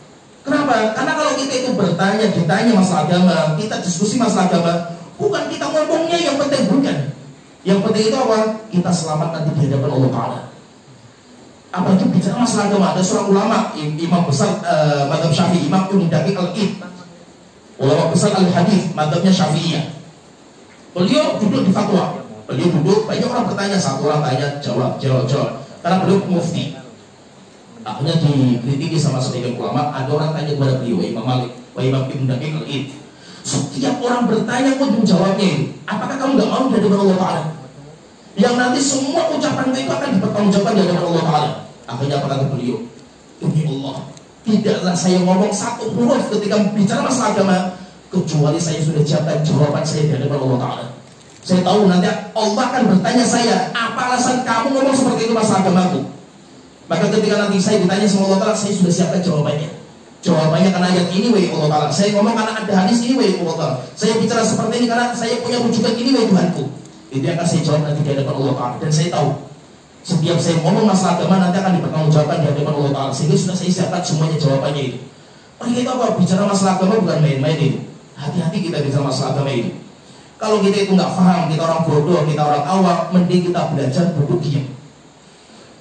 B: Kenapa? Karena kalau kita itu ditanya masalah agama, kita diskusi masalah agama, bukan kita ngomongnya yang penting, bukan. Yang penting itu apa? Kita selamat nanti di hadapan Allah Ta'ala. Apalagi bicara masalah agama, ada seorang ulama, imam besar mazhab Syafi'i, Imam Ibnu Daqiq Al-Id, ulama besar al-hadis, mazhabnya Syafi'iyah. Beliau duduk di fatwa. Beliau duduk, banyak orang bertanya, satu orang tanya, jawab. Karena beliau mufti. Akhirnya dikritiki sama sebagian ulama, ada orang tanya kepada beliau, Imam Malik, Imam Ibnu Daqiq Al-Id. Setiap orang bertanya, kok jawabnya itu? Apakah kamu nggak mau di hadapan Allah Ta'ala? Yang nanti semua ucapan itu akan dipertanggungjawabkan di hadapan Allah Ta'ala. Akhirnya apa kata beliau? Demi Allah, tidaklah saya ngomong satu huruf ketika bicara masalah agama, kecuali saya sudah siapkan jawaban saya di hadapan Allah Ta'ala. Saya tahu nanti Allah akan bertanya saya, apa alasan kamu ngomong seperti itu masalah agamaku? Maka ketika nanti saya ditanya sama Allah Ta'ala, saya sudah siapkan jawabannya. Jawabannya karena ayat ini, wahai Allah Ta'ala. Saya ngomong karena ada hadis ini, wahai Allah Ta'ala. Saya bicara seperti ini karena saya punya rujukan ini, wahai Tuhanku. Itu yang akan saya jawab nanti di hadapan Allah Ta'ala. Dan saya tahu, setiap saya ngomong masalah agama nanti akan dipertanggungjawabkan di hadapan Allah Ta'ala. Sehingga sudah saya siapkan semuanya jawabannya itu. Oleh itu apa? Bicara masalah agama bukan main-main itu. Hati-hati kita bicara masalah agama itu. Kalau kita itu nggak paham, kita orang bodoh, kita orang awam, mending kita belajar duduk diam.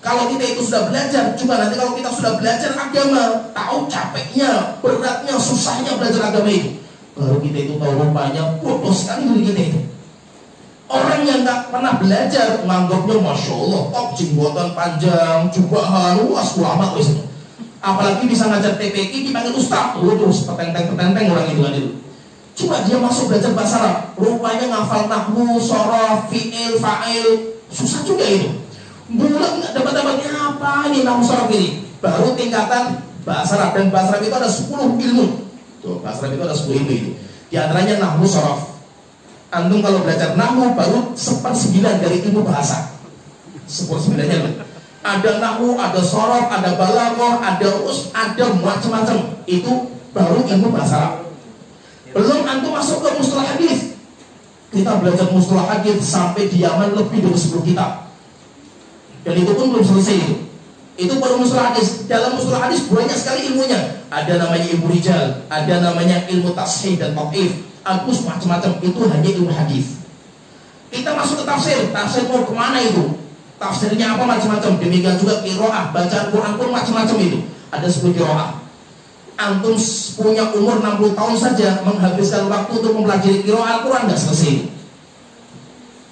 B: Kalau kita itu sudah belajar, coba nanti kalau kita sudah belajar agama, tahu capeknya, beratnya, susahnya belajar agama itu, baru kita itu tahu rupanya bodoh sekali diri kita itu. Orang yang nggak pernah belajar menganggapnya masya Allah, top jenggotan panjang, jubahan, luas ulama wis itu. Apalagi bisa ngajar TPQ dipanggil ustaz, terus petenteng orang itu kan itu. Coba dia masuk belajar bahasa Arab, rupanya ngafal nahwu, shoroh, fi'il, fa'il, susah juga itu. bulan nggak dapat apa ini nahwu sorof ini. Baru tingkatan bahasa Arab, dan bahasa Arab itu ada 10 ilmu. Tuh, bahasa Arab itu ada 10 ilmu itu. Di antaranya nahwu sorof. Antum kalau belajar nahwu baru 1/9 dari ilmu bahasa. 1/9-nya. Ada nahwu, ada sorof, ada balaghah, ada macam-macam. Itu baru ilmu bahasa Arab. Belum antum masuk ke mustalah hadis. Kita belajar mustalah hadis sampai di Yaman lebih dari 10 kitab. Dan itu pun belum selesai itu. Itu baru mustalah hadis. Dalam mustalah hadis banyak sekali ilmunya. Ada namanya ilmu rijal, ada namanya ilmu tashih dan tad'if, alus macam-macam. Itu hanya ilmu hadis. Kita masuk ke tafsir. Tafsir mau kemana itu? Tafsirnya apa macam-macam. Demikian juga qiraah, bacaan Quran pun macam-macam itu. Ada 10 qiraah. Antum punya umur 60 tahun saja menghabiskan waktu untuk mempelajari qiraah Al-Quran nggak selesai.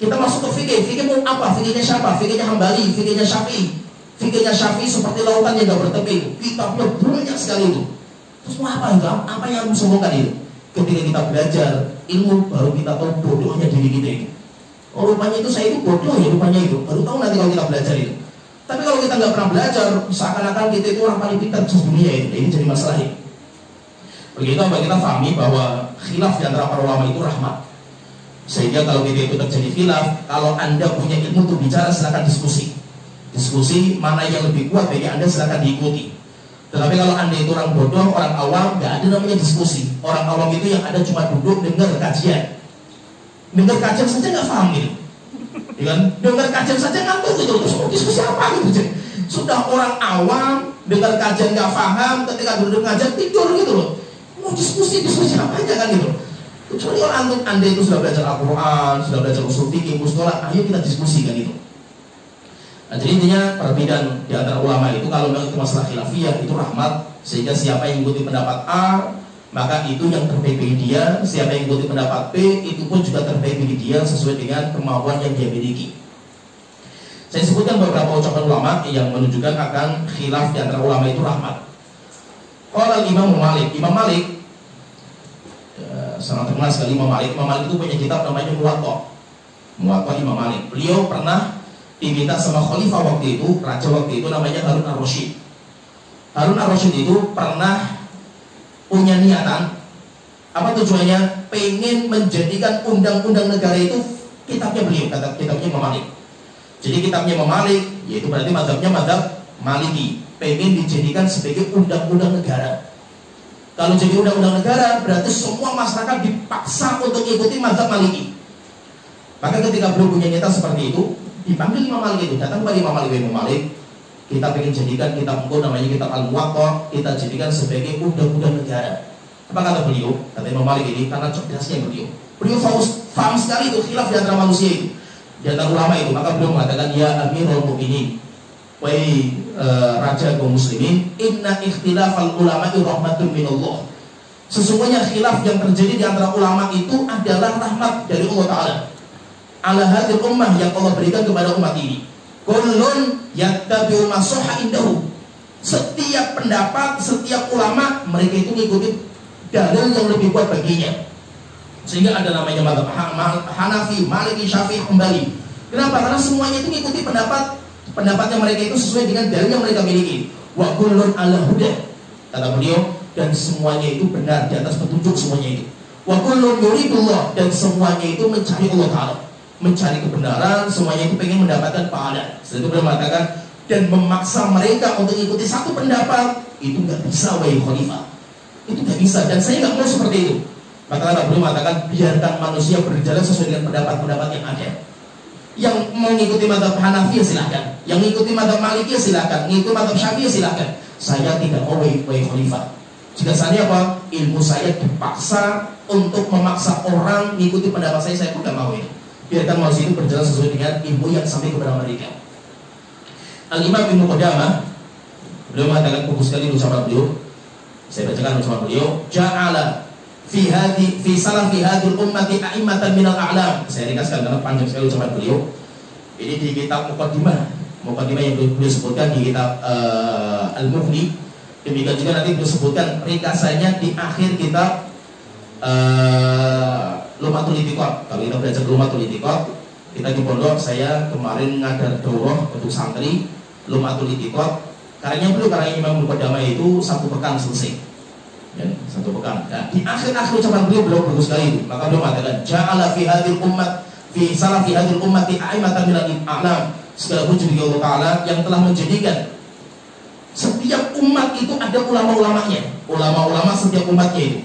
B: Kita masuk ke fikih. Fikih mau apa? Fikihnya siapa? Fikihnya Hambali, fikihnya Syafi'i. Fikihnya Syafi'i seperti lautan yang nggak bertepi. Kitabnya banyak sekali itu. Terus mau apa itu? Apa yang harus sombongkan itu? Ketika kita belajar ilmu, baru kita tahu bodohnya diri kita itu. Oh, rupanya itu saya itu bodoh ya, rupanya itu. Baru tahu nanti kalau kita belajar itu. Tapi kalau kita nggak pernah belajar, seakan-akan kita itu orang paling pintar di dunia itu. Ini jadi masalah ini. Begitu apa kita pahami bahwa khilaf di antara para ulama itu rahmat. Sehingga kalau kita itu terjadi khilaf, kalau Anda punya ilmu untuk bicara, silakan diskusi. Diskusi mana yang lebih kuat bagi Anda, silakan diikuti. Tetapi kalau Anda itu orang bodoh, orang awam, nggak ada namanya diskusi. Orang awam itu yang ada cuma duduk dengar kajian. Dengar kajian saja nggak paham gitu. Ya kan? Dengar kajian saja ngantuk gitu. Terus mau diskusi apa gitu? Sudah orang awam, dengar kajian nggak paham, ketika duduk kajian tidur gitu loh. Mau diskusi apa aja kan gitu. Kecuali kalau Anda itu sudah belajar Al-Quran, sudah belajar usul fikih, mustalah, ayo kita diskusi kan itu. Nah, jadi intinya perbedaan di antara ulama itu kalau memang itu masalah khilafiyah itu rahmat, sehingga siapa yang mengikuti pendapat A maka itu yang terbaik bagi dia, siapa yang mengikuti pendapat B itu pun juga terbaik bagi dia sesuai dengan kemampuan yang dia miliki. Saya sebutkan beberapa ucapan ulama yang menunjukkan akan khilaf di antara ulama itu rahmat. Qala Imam Malik, Imam Malik sangat terkenal sekali Imam Malik. Imam Malik itu punya kitab namanya Muwatta Imam Malik. Beliau pernah diminta sama khalifah waktu itu, raja waktu itu namanya Harun Ar-Rasyid. Harun Ar-Rasyid itu pernah punya niatan, apa tujuannya? Pengen menjadikan undang-undang negara itu kitabnya beliau, kitabnya Imam Malik. Jadi kitabnya Imam Malik, yaitu berarti mazhabnya mazhab Maliki, pengen dijadikan sebagai undang-undang negara. Kalau jadi undang-undang negara, berarti semua masyarakat dipaksa untuk ikuti mazhab Maliki. Maka ketika beliau punya niatan seperti itu, dipanggil Imam Malik itu, datang kepada Imam Malik, kita ingin jadikan kitab engkau namanya kitab Al-Muwatta, kita jadikan sebagai undang-undang negara. Apa kata beliau? Kata Imam Malik ini, karena cerdasnya beliau paham sekali itu khilaf di antara manusia itu, di antara ulama itu. Maka beliau mengatakan, ya Amirul Mukminin, wahai raja kaum muslimin, inna ikhtilafal ulama rahmatun minallah. Sesungguhnya khilaf yang terjadi di antara ulama itu adalah rahmat dari Allah Ta'ala ala hadil ummah, yang Allah berikan kepada umat ini. Kullun yattabi'u ma sahha indahu. Setiap pendapat, setiap ulama, mereka itu mengikuti dalil yang lebih kuat baginya. Sehingga ada namanya mazhab Hanafi, Maliki, Syafi'i, Hambali. Kenapa? Karena semuanya itu mengikuti pendapatnya mereka itu sesuai dengan dalil yang mereka miliki. Wa kullun ala huda, kata beliau, dan semuanya itu benar di atas petunjuk semuanya itu. Wa kullun yuridullah, dan semuanya itu mencari Allah Ta'ala, mencari kebenaran, semuanya itu pengen mendapatkan pahala. Setelah itu beliau mengatakan, dan memaksa mereka untuk ikuti satu pendapat itu nggak bisa, wahai khalifah, itu nggak bisa, dan saya nggak mau seperti itu. Maka beliau mengatakan, biarkan manusia berjalan sesuai dengan pendapat-pendapat yang ada. Yang mengikuti mazhab Hanafi silahkan, yang mengikuti mazhab Maliki silahkan, mengikuti mazhab Syafi'i silahkan. Saya tidak mau, wahai khalifah. Jika saya apa? Ilmu saya dipaksa untuk memaksa orang mengikuti pendapat saya pun nggak mau itu. Biarkan manusia itu berjalan sesuai dengan ilmu yang sampai kepada mereka. Al-Imam Ibnu Qudamah, beliau mengatakan bagus sekali ucapan beliau. Saya bacakan ucapan beliau. Ja'ala fi salafi hadhil ummati a'immatan minal a'lam. Saya ringkaskan karena panjang sekali ucapan beliau. Ini di kitab Muqaddimah yang beliau sebutkan di kitab Al-Mughni. Demikian juga nanti beliau sebutkan ringkasannya di akhir kitab Lumatul Itiqad. Kalau kita belajar Lumatul Itiqad, Kita di pondok, saya kemarin ngadar daurah untuk santri Lumatul Itiqad. Karena Imam Qudamah itu 1 pekan selesai. Ya, 1 pekan. Nah, di akhir-akhir ucapan beliau bagus sekali itu. Maka beliau mengatakan, ja'ala fi hadhil ummat fi salafi hadhil ummati a'imatan minal a'lam. Segala puji bagi Allah Ta'ala yang telah menjadikan setiap umat itu ada ulama-ulamanya. Ulama-ulama setiap umatnya itu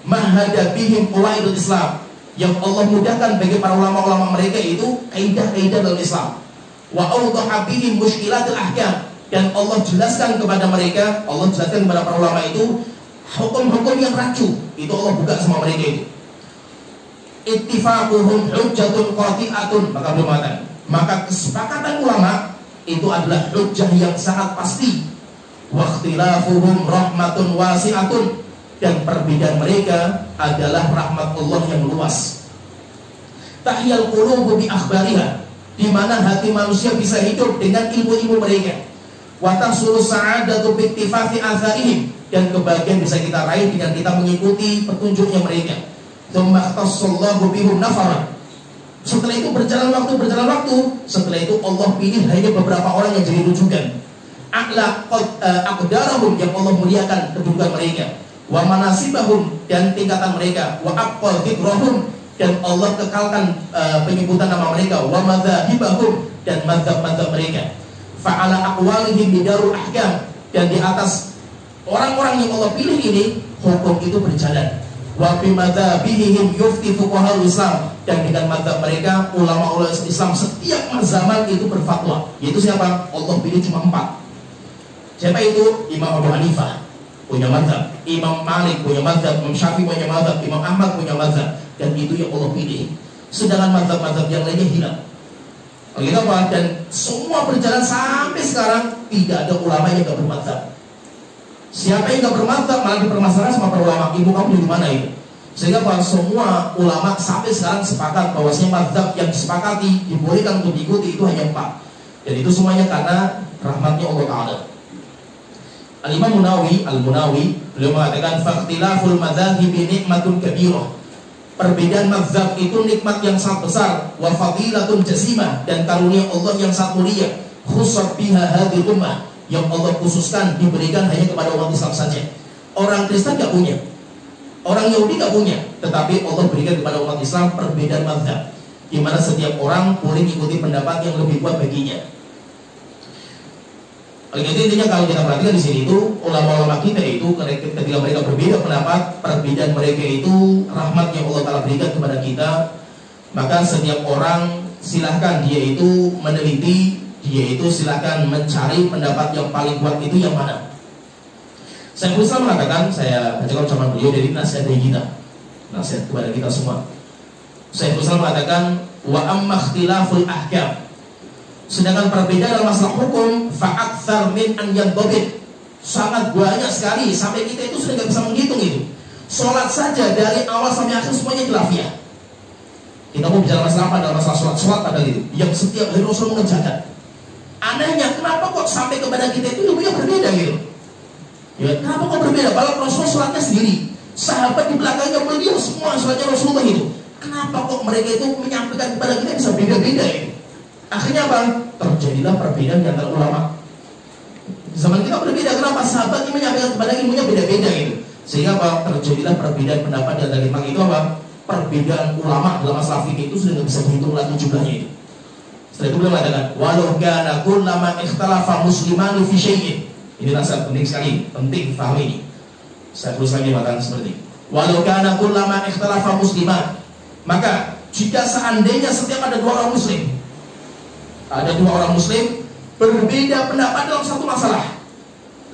B: mahadabihim qawaidul Islam, yang Allah mudahkan bagi para ulama-ulama mereka itu kaidah-kaidah dalam Islam. Wa awdaha bihim mushkilatul ahkam, dan Allah jelaskan kepada mereka, Allah jelaskan kepada para ulama itu hukum-hukum yang rancu. Itu Allah buka sama mereka itu. Ittifaquhum hujjatun qati'atun, maka beliau mengatakan, maka kesepakatan ulama itu adalah hujjah yang sangat pasti. Wa ikhtilafuhum rahmatun wasi'atun, dan perbedaan mereka adalah rahmat Allah yang luas. Tahyal qulubu bi akhbariha, di mana hati manusia bisa hidup dengan ilmu-ilmu mereka. Wa tahsulu sa'adatu bi ittifaqi atharihim, dan kebahagiaan bisa kita raih dengan kita mengikuti petunjuknya mereka. Tsumma ikhtassallahu bihum nafara, setelah itu berjalan waktu, setelah itu Allah pilih hanya beberapa orang yang jadi rujukan. Aqdarahum, yang Allah muliakan kedudukan mereka. Wa manasibahum, dan tingkatan mereka. Wa aqwal dhikrahum, dan Allah kekalkan penyebutan nama mereka. Wa madzhabahum, dan madzhab-madzhab mereka. Fa'ala aqwalihim bidarul ahkam, dan di atas orang-orang yang Allah pilih ini hukum itu berjalan. Wa bi madzhabihim yufti fuqahaul Islam, dan dengan madzhab mereka ulama-ulama Islam setiap zaman itu berfatwa. Yaitu siapa? Allah pilih cuma 4. Siapa itu? Imam Abu Hanifah punya madzhab, Imam Malik punya madzhab, Imam Syafi'i punya madzhab, Imam Ahmad punya madzhab, dan itu yang Allah pilih. Sedangkan madzhab-madzhab yang lainnya hilang. Begitu apa? Dan semua berjalan sampai sekarang tidak ada ulama yang gak bermadzhab. Siapa yang gak bermadzhab malah dipermasalahkan sama para ulama. Ibu kamu dari mana itu? Sehingga apa? Semua ulama sampai sekarang sepakat bahwasanya madzhab yang disepakati dibolehkan untuk diikuti itu hanya 4. Dan itu semuanya karena rahmatnya Allah Ta'ala. Al-Imam Al-Munawi beliau mengatakan faqtilaful madzahibi nikmatun kabirah, perbedaan mazhab itu nikmat yang sangat besar. Wa fadilatun jasimah, dan karunia Allah yang sangat mulia. Khussat biha hadhihi ummah, yang Allah khususkan diberikan hanya kepada umat Islam saja. Orang Kristen gak punya, orang Yahudi gak punya, tetapi Allah berikan kepada umat Islam perbedaan mazhab, di mana setiap orang boleh mengikuti pendapat yang lebih kuat baginya. Oleh itu intinya kalau kita perhatikan di sini itu ulama-ulama kita itu ketika mereka berbeda pendapat, perbedaan mereka itu rahmat yang Allah Ta'ala berikan kepada kita. Maka setiap orang silahkan dia itu meneliti, dia itu silahkan mencari pendapat yang paling kuat itu yang mana. Saya berusaha mengatakan, saya bacakan ucapan beliau dari nasihat dari kita, nasihat kepada kita semua. Saya berusaha mengatakan wa amma ikhtilaful ahkam, sedangkan perbedaan dalam masalah hukum fa'aktsar min an yadhabit, sangat banyak sekali sampai kita itu sudah tidak bisa menghitung itu. Sholat saja dari awal sampai akhir semuanya khilafiyah. Kita mau bicara masalah apa? Dalam masalah sholat pada itu yang setiap hari Rasul mengerjakan. Anehnya kenapa kok sampai kepada kita itu ilmunya berbeda gitu? Ya, kenapa kok berbeda? Kalau Rasul sholatnya sendiri, sahabat di belakangnya beliau semua sholatnya Rasulullah itu. Kenapa kok mereka itu menyampaikan kepada kita bisa beda-beda itu? Akhirnya apa? Terjadilah perbedaan di antara ulama. Zaman kita berbeda, kenapa? Sahabat ini menyampaikan kepada ilmunya beda-beda gitu. Sehingga apa? Terjadilah perbedaan pendapat di antara kita. Itu apa? Perbedaan ulama dalam masalah fikih itu sudah tidak bisa dihitung lagi jumlahnya itu. Setelah itu beliau mengatakan, walau kana kullama ikhtalafa muslimani fi syai'in. Ini nasihat penting sekali, penting paham ini. Saya terus lagi mengatakan seperti ini. Walau kana kullama ikhtalafa musliman, maka jika seandainya setiap ada 2 orang muslim, ada 2 orang muslim berbeda pendapat dalam satu masalah,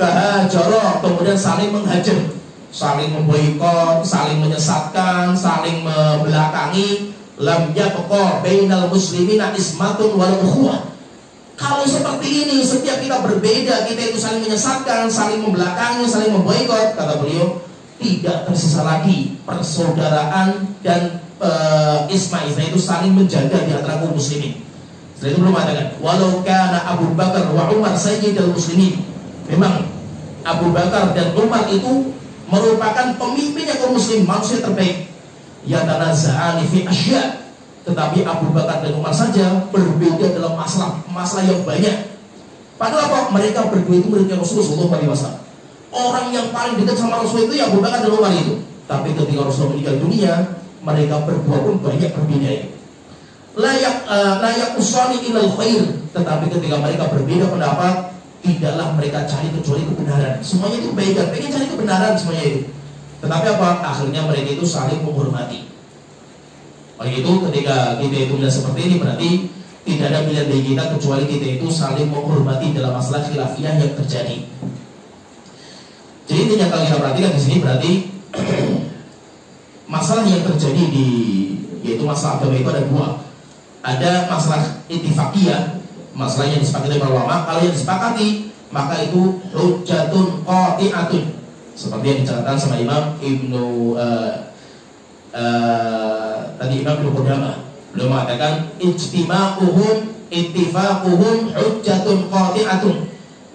B: kahajara, kemudian saling menghajar, saling memboikot, saling menyesatkan, saling membelakangi, lam yabqa bainal muslimina ismatun wal ukhuwah. Kalau seperti ini, setiap kita berbeda, kita itu saling menyesatkan, saling membelakangi, saling memboikot, kata beliau, tidak tersisa lagi persaudaraan dan isma itu saling menjaga di antara kaum muslimin. Setelah itu belum mengatakan, walau kana Abu Bakar wa Umar sayyidul muslimin. Memang Abu Bakar dan Umar itu merupakan pemimpinnya kaum muslim, manusia terbaik. Ya tanazza'ani fi asya', Tetapi Abu Bakar dan Umar saja berbeda dalam masalah yang banyak. Padahal apa? Mereka berdua itu muridnya Rasulullah SAW. Orang yang paling dekat sama Rasul itu ya Abu Bakar dan Umar itu. Tapi ketika Rasul meninggal dunia, mereka berdua pun banyak berbeda itu. Layak usani ilal khair. Tetapi ketika mereka berbeda pendapat, tidaklah mereka cari kecuali kebenaran. Semuanya itu beda, pengen cari kebenaran semuanya itu. Tetapi apa? Akhirnya mereka itu saling menghormati. Oleh itu ketika kita itu melihat seperti ini, berarti tidak ada pilihan bagi kita kecuali kita itu saling menghormati dalam masalah khilafiyah yang terjadi. Jadi intinya kalau kita perhatikan di sini berarti masalah yang terjadi yaitu masalah agama itu ada dua. Ada masalah ittifaqiyah, masalah yang disepakati oleh ulama. Kalau yang disepakati maka itu hujjatun qati'atun, seperti yang dicatatkan sama Imam Imam Ibnu Qudamah. Beliau mengatakan ijtima'uhum ittifaquhum hujjatun qati'atun.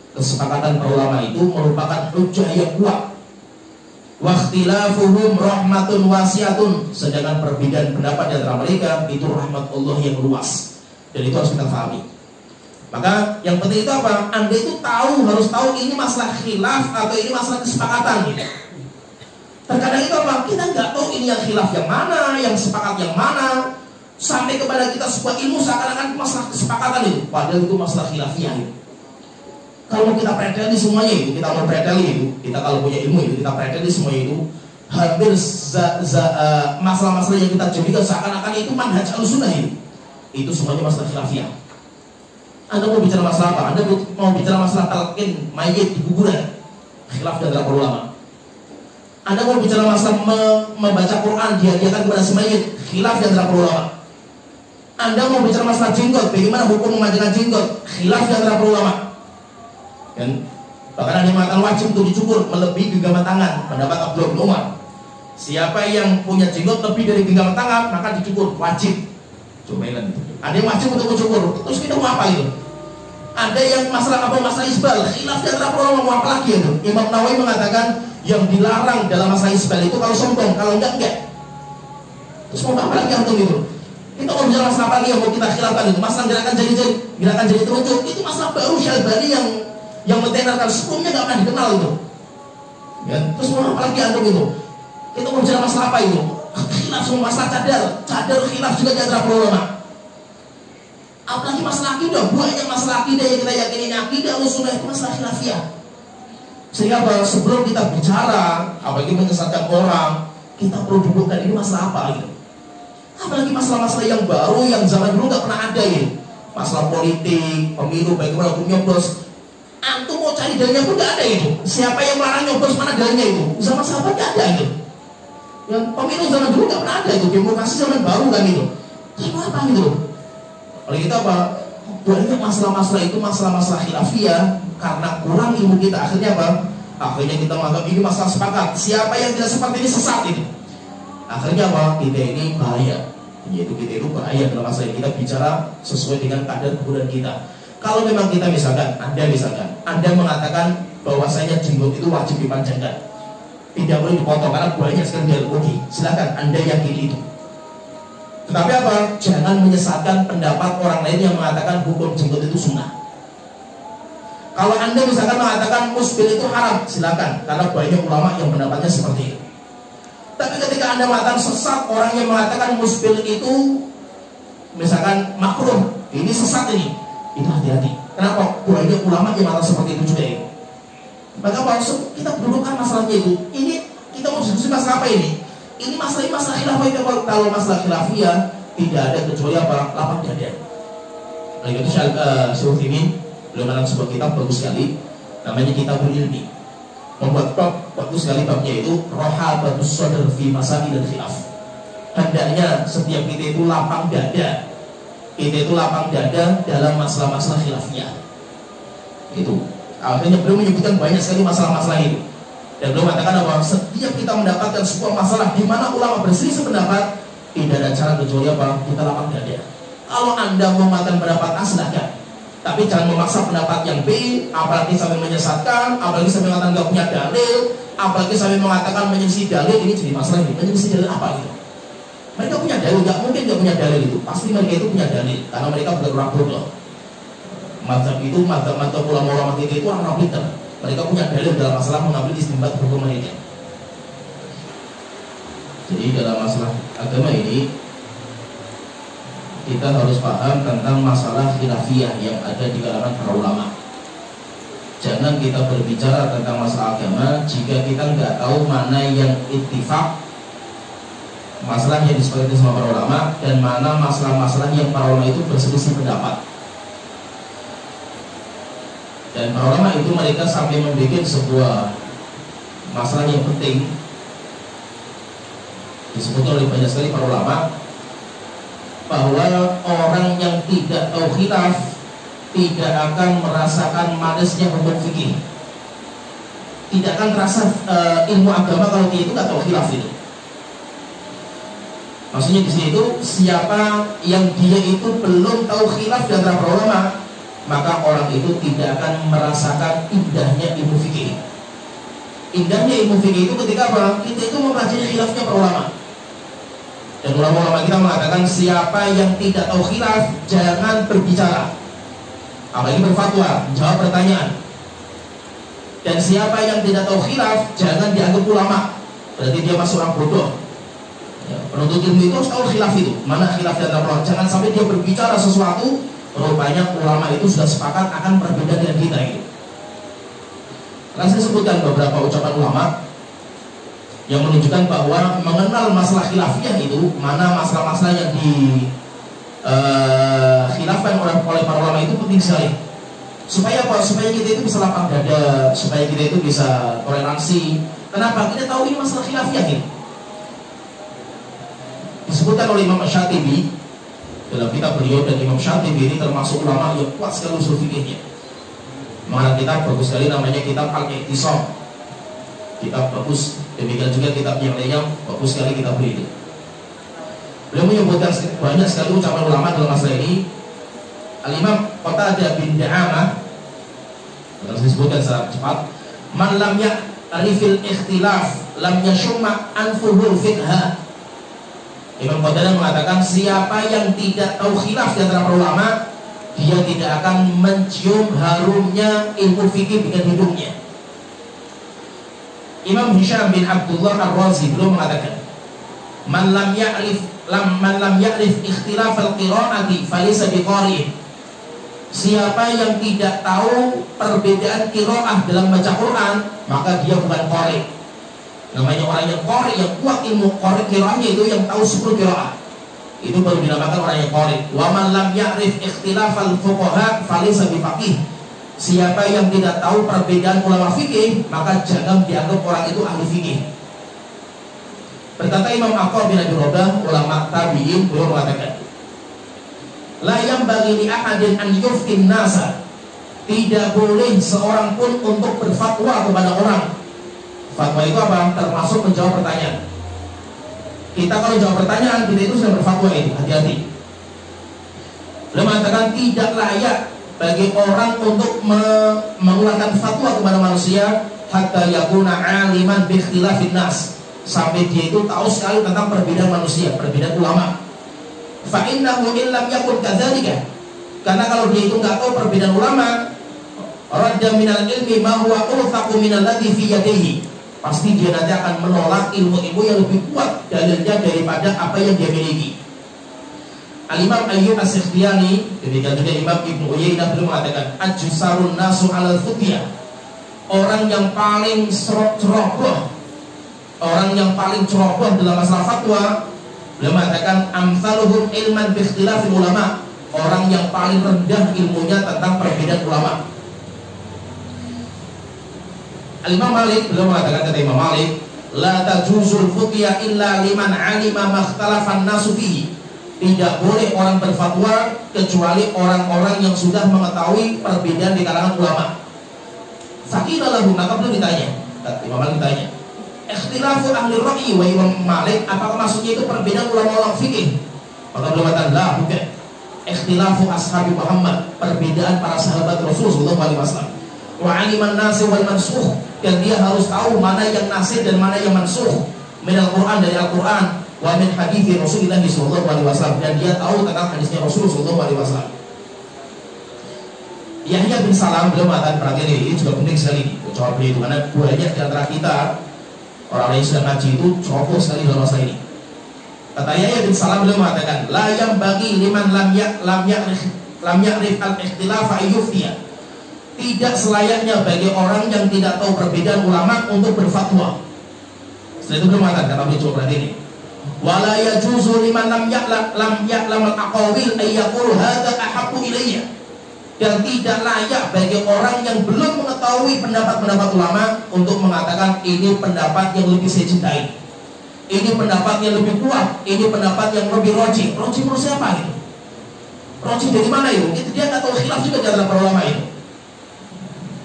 B: Kesepakatan para ulama itu merupakan hujjah yang kuat. Wa ikhtilafuhum rahmatun wasi'atun. Sedangkan perbedaan pendapat di antara mereka itu rahmat Allah yang luas. Dan itu harus kita pahami. Maka yang penting itu apa? Anda itu harus tahu ini masalah khilaf atau ini masalah kesepakatan gitu. Terkadang itu apa? Kita nggak tahu ini yang khilaf yang mana, yang sepakat yang mana. Sampai kepada kita sebuah ilmu seakan-akan masalah kesepakatan itu, padahal itu masalah khilafiyah itu. Kalau kita preteli semuanya itu, kita mau preteli itu, kita kalau punya ilmu itu, kita preteli semuanya itu, hampir masalah-masalah yang kita jadikan seakan-akan itu manhaj al-sunnah itu semuanya masalah khilafiyah. Anda mau bicara masalah apa? Anda mau bicara masalah talqin mayit di kuburan, khilaf di antara para ulama. Anda mau bicara masalah membaca Quran dihadiahkan kepada si mayit, khilaf di antara para ulama. Anda mau bicara masalah jenggot, bagaimana hukum memanjangkan jenggot, khilaf di antara para ulama. Dan bahkan ada yang mengatakan wajib untuk dicukur melebihi genggaman tangan, pendapat Abdullah bin Umar. Siapa yang punya jenggot lebih dari genggaman tangan maka dicukur, wajib. Coba lihat itu. Ada yang wajib untuk mencukur, terus kita mau apa itu? Ada yang masalah isbal, khilaf di antara para ulama, mau apa lagi itu? Imam Nawawi mengatakan yang dilarang dalam masalah isbal itu kalau sombong, kalau enggak. Terus mau apa lagi antum itu? Kita mau bicara masalah apa lagi yang mau kita khilafkan itu? Masalah gerakan jari teruncuk, itu masalah baru Syalbani yang mentenerkan, sebelumnya nggak pernah dikenal itu. Ya, terus mau apa lagi antum itu? Kita mau bicara masalah apa itu? Khilaf semua masalah cadar khilaf juga di antara para ulama. Apalagi masalah akidah, banyak masalah akidah yang kita yakini akidah sunnah itu masalah khilafiyah. Sehingga sebelum kita bicara, apalagi menyesatkan orang, kita perlu dudukkan ini masalah apa gitu. Apalagi masalah-masalah yang baru yang zaman dulu nggak pernah ada ya. Masalah politik, pemilu, bagaimana hukum nyoblos. Antum mau cari dalilnya pun nggak ada itu. Siapa yang melarang nyoblos, mana dalilnya itu? Zaman sahabat nggak ada itu. Yang pemilu zaman dulu nggak pernah ada itu. Demokrasi zaman baru kan itu. Terus apa gitu? Oleh itu apa? Banyak masalah-masalah itu masalah-masalah khilafiyah karena kurang ilmu kita. Akhirnya apa? Akhirnya kita menganggap ini masalah sepakat. Siapa yang tidak sepakat ini sesat itu. Akhirnya apa? Kita ini bahaya. Yaitu kita itu bahaya dalam masalah ini. Kita bicara sesuai dengan kadar kebutuhan kita. Kalau memang kita misalkan Anda mengatakan bahwasanya jenggot itu wajib dipanjangkan, tidak boleh dipotong karena banyak sekali dia rugi. Silakan Anda yakini itu. Tetapi apa? Jangan menyesatkan pendapat orang lain yang mengatakan hukum jenggot itu sunnah. Kalau Anda misalkan mengatakan musbil itu haram, silakan, karena banyak ulama yang pendapatnya seperti itu. Tapi ketika Anda mengatakan sesat, orang yang mengatakan musbil itu misalkan makruh, ini sesat ini, itu hati-hati. Kenapa? Banyak ulama yang mengatakan seperti itu juga ini. Maka kita dudukkan masalahnya itu. Ini kita mau diskusi masalah apa ini? Ini masalah khilafiyah. Kalau masalah khilafiyah tidak ada kecuali apa? Lapang dada. Nah itu Syekh ini beliau menulis sebuah kitab bagus sekali, namanya Kitabul Ilmi. Membuat bab bagus sekali, babnya itu Rohabatus Sadr fi Masail dan Khilaf. Hendaknya setiap kita itu lapang dada. Kita itu lapang dada dalam masalah-masalah khilafiyah. Itu. Akhirnya beliau menyebutkan banyak sekali masalah-masalah itu. Dan beliau mengatakan bahwa setiap kita mendapatkan sebuah masalah di mana ulama berselisih pendapat, tidak ada cara kecuali apa? Kita lapang dada. Kalau Anda mau mengatakan pendapat A, silakan. Tapi jangan memaksa pendapat yang B, apalagi sampai menyesatkan, apalagi sampai mengatakan nggak punya dalil, apalagi sampai mengatakan menyelisih dalil. Ini jadi masalah ini. Menyelisih dalil apa gitu? Mereka punya dalil, nggak mungkin nggak punya dalil itu. Pasti mereka itu punya dalil, karena mereka bukan orang bodoh. Mazhab itu, mazhab ulama-ulama kita itu orang pintar. Mereka punya dalil dalam masalah mengambil istinbat hukum mereka. Jadi dalam masalah agama ini kita harus paham tentang masalah khilafiyah yang ada di kalangan para ulama. Jangan kita berbicara tentang masalah agama jika kita nggak tahu mana yang ittifaq, masalah yang disepakati sama para ulama, dan mana masalah-masalah yang para ulama itu berselisih pendapat. Dan para ulama itu mereka sampai membuat sebuah masalah yang penting, disebutkan oleh banyak sekali para ulama, bahwa orang yang tidak tahu khilaf tidak akan merasakan manisnya hukum fikih, tidak akan terasa ilmu agama kalau dia itu nggak tahu khilaf itu. Maksudnya di sini itu siapa yang dia itu belum tahu khilaf di antara para ulama, maka orang itu tidak akan merasakan indahnya ilmu fikih. Indahnya ilmu fikih itu ketika apa? Kita itu mempelajari khilafnya para ulama. Dan ulama-ulama kita mengatakan siapa yang tidak tahu khilaf jangan berbicara, apalagi berfatwa, jawab pertanyaan. Dan siapa yang tidak tahu khilaf jangan dianggap ulama, berarti dia masuk orang bodoh. Ya, penuntut ilmu itu harus tahu khilaf itu, mana khilaf di antara ulama. Jangan sampai dia berbicara sesuatu, rupanya ulama itu sudah sepakat akan berbeda dengan kita itu. Nah, saya sebutkan beberapa ucapan ulama yang menunjukkan bahwa mengenal masalah khilafiyah itu, mana masalah-masalah yang khilafkan oleh para ulama itu penting sekali. Supaya apa? Supaya kita itu bisa lapang dada, supaya kita itu bisa toleransi. Kenapa? Kita tahu ini masalah khilafiyah ini. Disebutkan oleh Imam Syatibi dalam kitab beliau, dan Imam Syatibi ini termasuk ulama yang kuat sekali usul fikihnya. Mengarang kitab bagus sekali, namanya kitab Al-I'tisam. Kitab bagus. Demikian juga kitab yang lainnya bagus sekali kitab beliau. Beliau menyebutkan banyak sekali ucapan ulama dalam masalah ini. Al-Imam Qatadah bin Da'amah harus disebutkan secara cepat. Man lam ya'rifil ikhtilaf lam yashumma anfuhul fiqha. Imam Qatadah mengatakan siapa yang tidak tahu khilaf di antara para ulama, dia tidak akan mencium harumnya ilmu fikih dengan hidungnya. Imam Hisham bin Abdullah Ar-Razi belum mengatakan, man lam ya'rif ikhtilaf al-qira'ati falaysa biqari'. Siapa yang tidak tahu perbedaan qira'ah dalam baca Quran, maka dia bukan qari'. Namanya orang yang qari', yang kuat ilmu qira'ahnya itu yang tahu 10 qira'ah, itu baru dinamakan orang yang qari'. Wa man lam ya'rif ikhtilaf al-fuqaha falaysa bifaqih. Siapa yang tidak tahu perbedaan ulama fikih, maka jangan dianggap orang itu ahli fikih. Berkata Imam Aqil bin Abi Rabah, ulama tabi'in, beliau mengatakan, la yanbaghi li ahadin an yuftin nasa. Tidak boleh seorang pun untuk berfatwa kepada orang. Fatwa itu apa? Termasuk menjawab pertanyaan. Kita kalau jawab pertanyaan, kita itu sudah berfatwa itu, hati-hati. Beliau mengatakan tidak layak bagi orang untuk mengeluarkan fatwa kepada manusia hatta yakuna aliman bi ikhtilafin nas, sampai dia itu tahu sekali tentang perbedaan manusia, perbedaan ulama. Fa innahu illam yakun kadzalika, karena kalau dia itu nggak tahu perbedaan ulama, radda minal ilmi ma huwa urthaqu minal ladzi fi yadihi, pasti dia nanti akan menolak ilmu-ilmu yang lebih kuat dalilnya daripada apa yang dia miliki. Al-Imam Ayyub As-Sikhtiyani, demikian juga Imam Ibnu Uyainah beliau mengatakan, ajsarun nasu 'alal fuqiyah. Orang yang paling ceroboh, orang yang paling ceroboh dalam masalah fatwa, beliau mengatakan amsaluhum ilman bi ikhtilafil ulama. Orang yang paling rendah ilmunya tentang perbedaan ulama. Al-Imam Malik beliau mengatakan, kata Imam Malik, la tajuzul fuqiyah illa liman 'alima makhtalafan nasu fihi. Tidak boleh orang berfatwa kecuali orang-orang yang sudah mengetahui perbedaan di kalangan ulama. Fakir lahu, maka belum ditanya. Imam Malik ditanya, ikhtilafu ahli ra'yi wa Imam Malik, apakah maksudnya itu perbedaan ulama-ulama fikih? Maka beliau kata, lah, bukan. Ikhtilafu ashabi Muhammad, perbedaan para sahabat Rasulullah SAW. Wa aliman nasih wal mansukh, dan dia harus tahu mana yang nasih dan mana yang mansukh. Minal Quran, dari Al-Quran. wa min hadithi Rasulullah sallallahu alaihi wasallam, dan dia tahu tentang hadisnya Rasulullah sallallahu alaihi wasallam. Yahya bin Salam beliau mengatakan, perhatian ini juga penting sekali jawab beliau itu, karena banyak di antara kita orang yang sudah ngaji itu ceroboh sekali dalam masalah ini. Kata Yahya bin Salam beliau mengatakan, la yang bagi liman lam ya'rif al-ikhtilaf ayyuftiya. Tidak selayaknya bagi orang yang tidak tahu perbedaan ulama untuk berfatwa. Setelah itu beliau mengatakan, kata beliau coba ini, wala yajuzu liman lam ya'lam al-aqawil ay yaqulu hadza ahabbu ilayya. Dan tidak layak bagi orang yang belum mengetahui pendapat-pendapat ulama untuk mengatakan ini pendapat yang lebih saya cintai, ini pendapat yang lebih kuat, ini pendapat yang lebih roji. Roji menurut siapa itu? Roji dari mana itu? Itu dia nggak tahu khilaf juga di antara para ulama itu.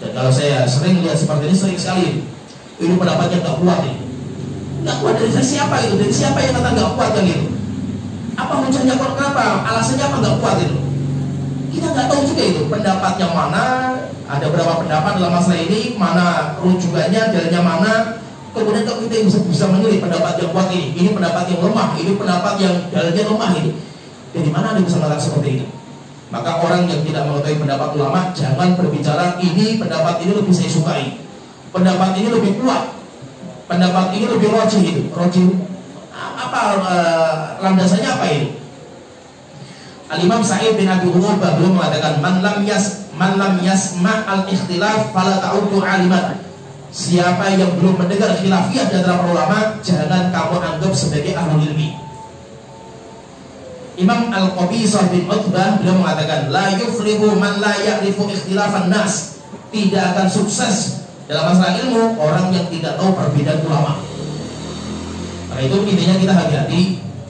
B: Dan kalau saya sering lihat seperti ini, sering sekali ini pendapat yang nggak kuat ini. Nggak kuat dari siapa itu? Dari siapa yang kata nggak kuat yang itu? Apa munculnya kok? Kenapa? Alasannya apa nggak kuat itu? Kita nggak tahu juga itu pendapat yang mana. Ada berapa pendapat dalam masalah ini, mana rujukannya, dalilnya mana. Kemudian kalau kita bisa menilai pendapat yang kuat ini pendapat yang lemah, ini pendapat yang dalilnya lemah ini. Dari mana Anda bisa mengatakan seperti itu? Maka orang yang tidak mengetahui pendapat ulama jangan berbicara ini pendapat ini lebih saya sukai, pendapat ini lebih kuat, pendapat ini lebih rajih itu. Rajih apa landasannya apa itu? Al-Imam Sa'id bin Abi Ubadah belum mengatakan man lam yasma' al-ikhtilaf fala ta'udu aliman. Siapa yang belum mendengar khilafiyah di antara para ulama, jangan kamu anggap sebagai ahli ilmi. Imam Al-Qabisah bin Utbah beliau mengatakan la yuflihu man la ya'rifu ikhtilafan nas. Tidak akan sukses dalam masalah ilmu orang yang tidak tahu perbedaan ulama. Karena itu intinya kita hati-hati.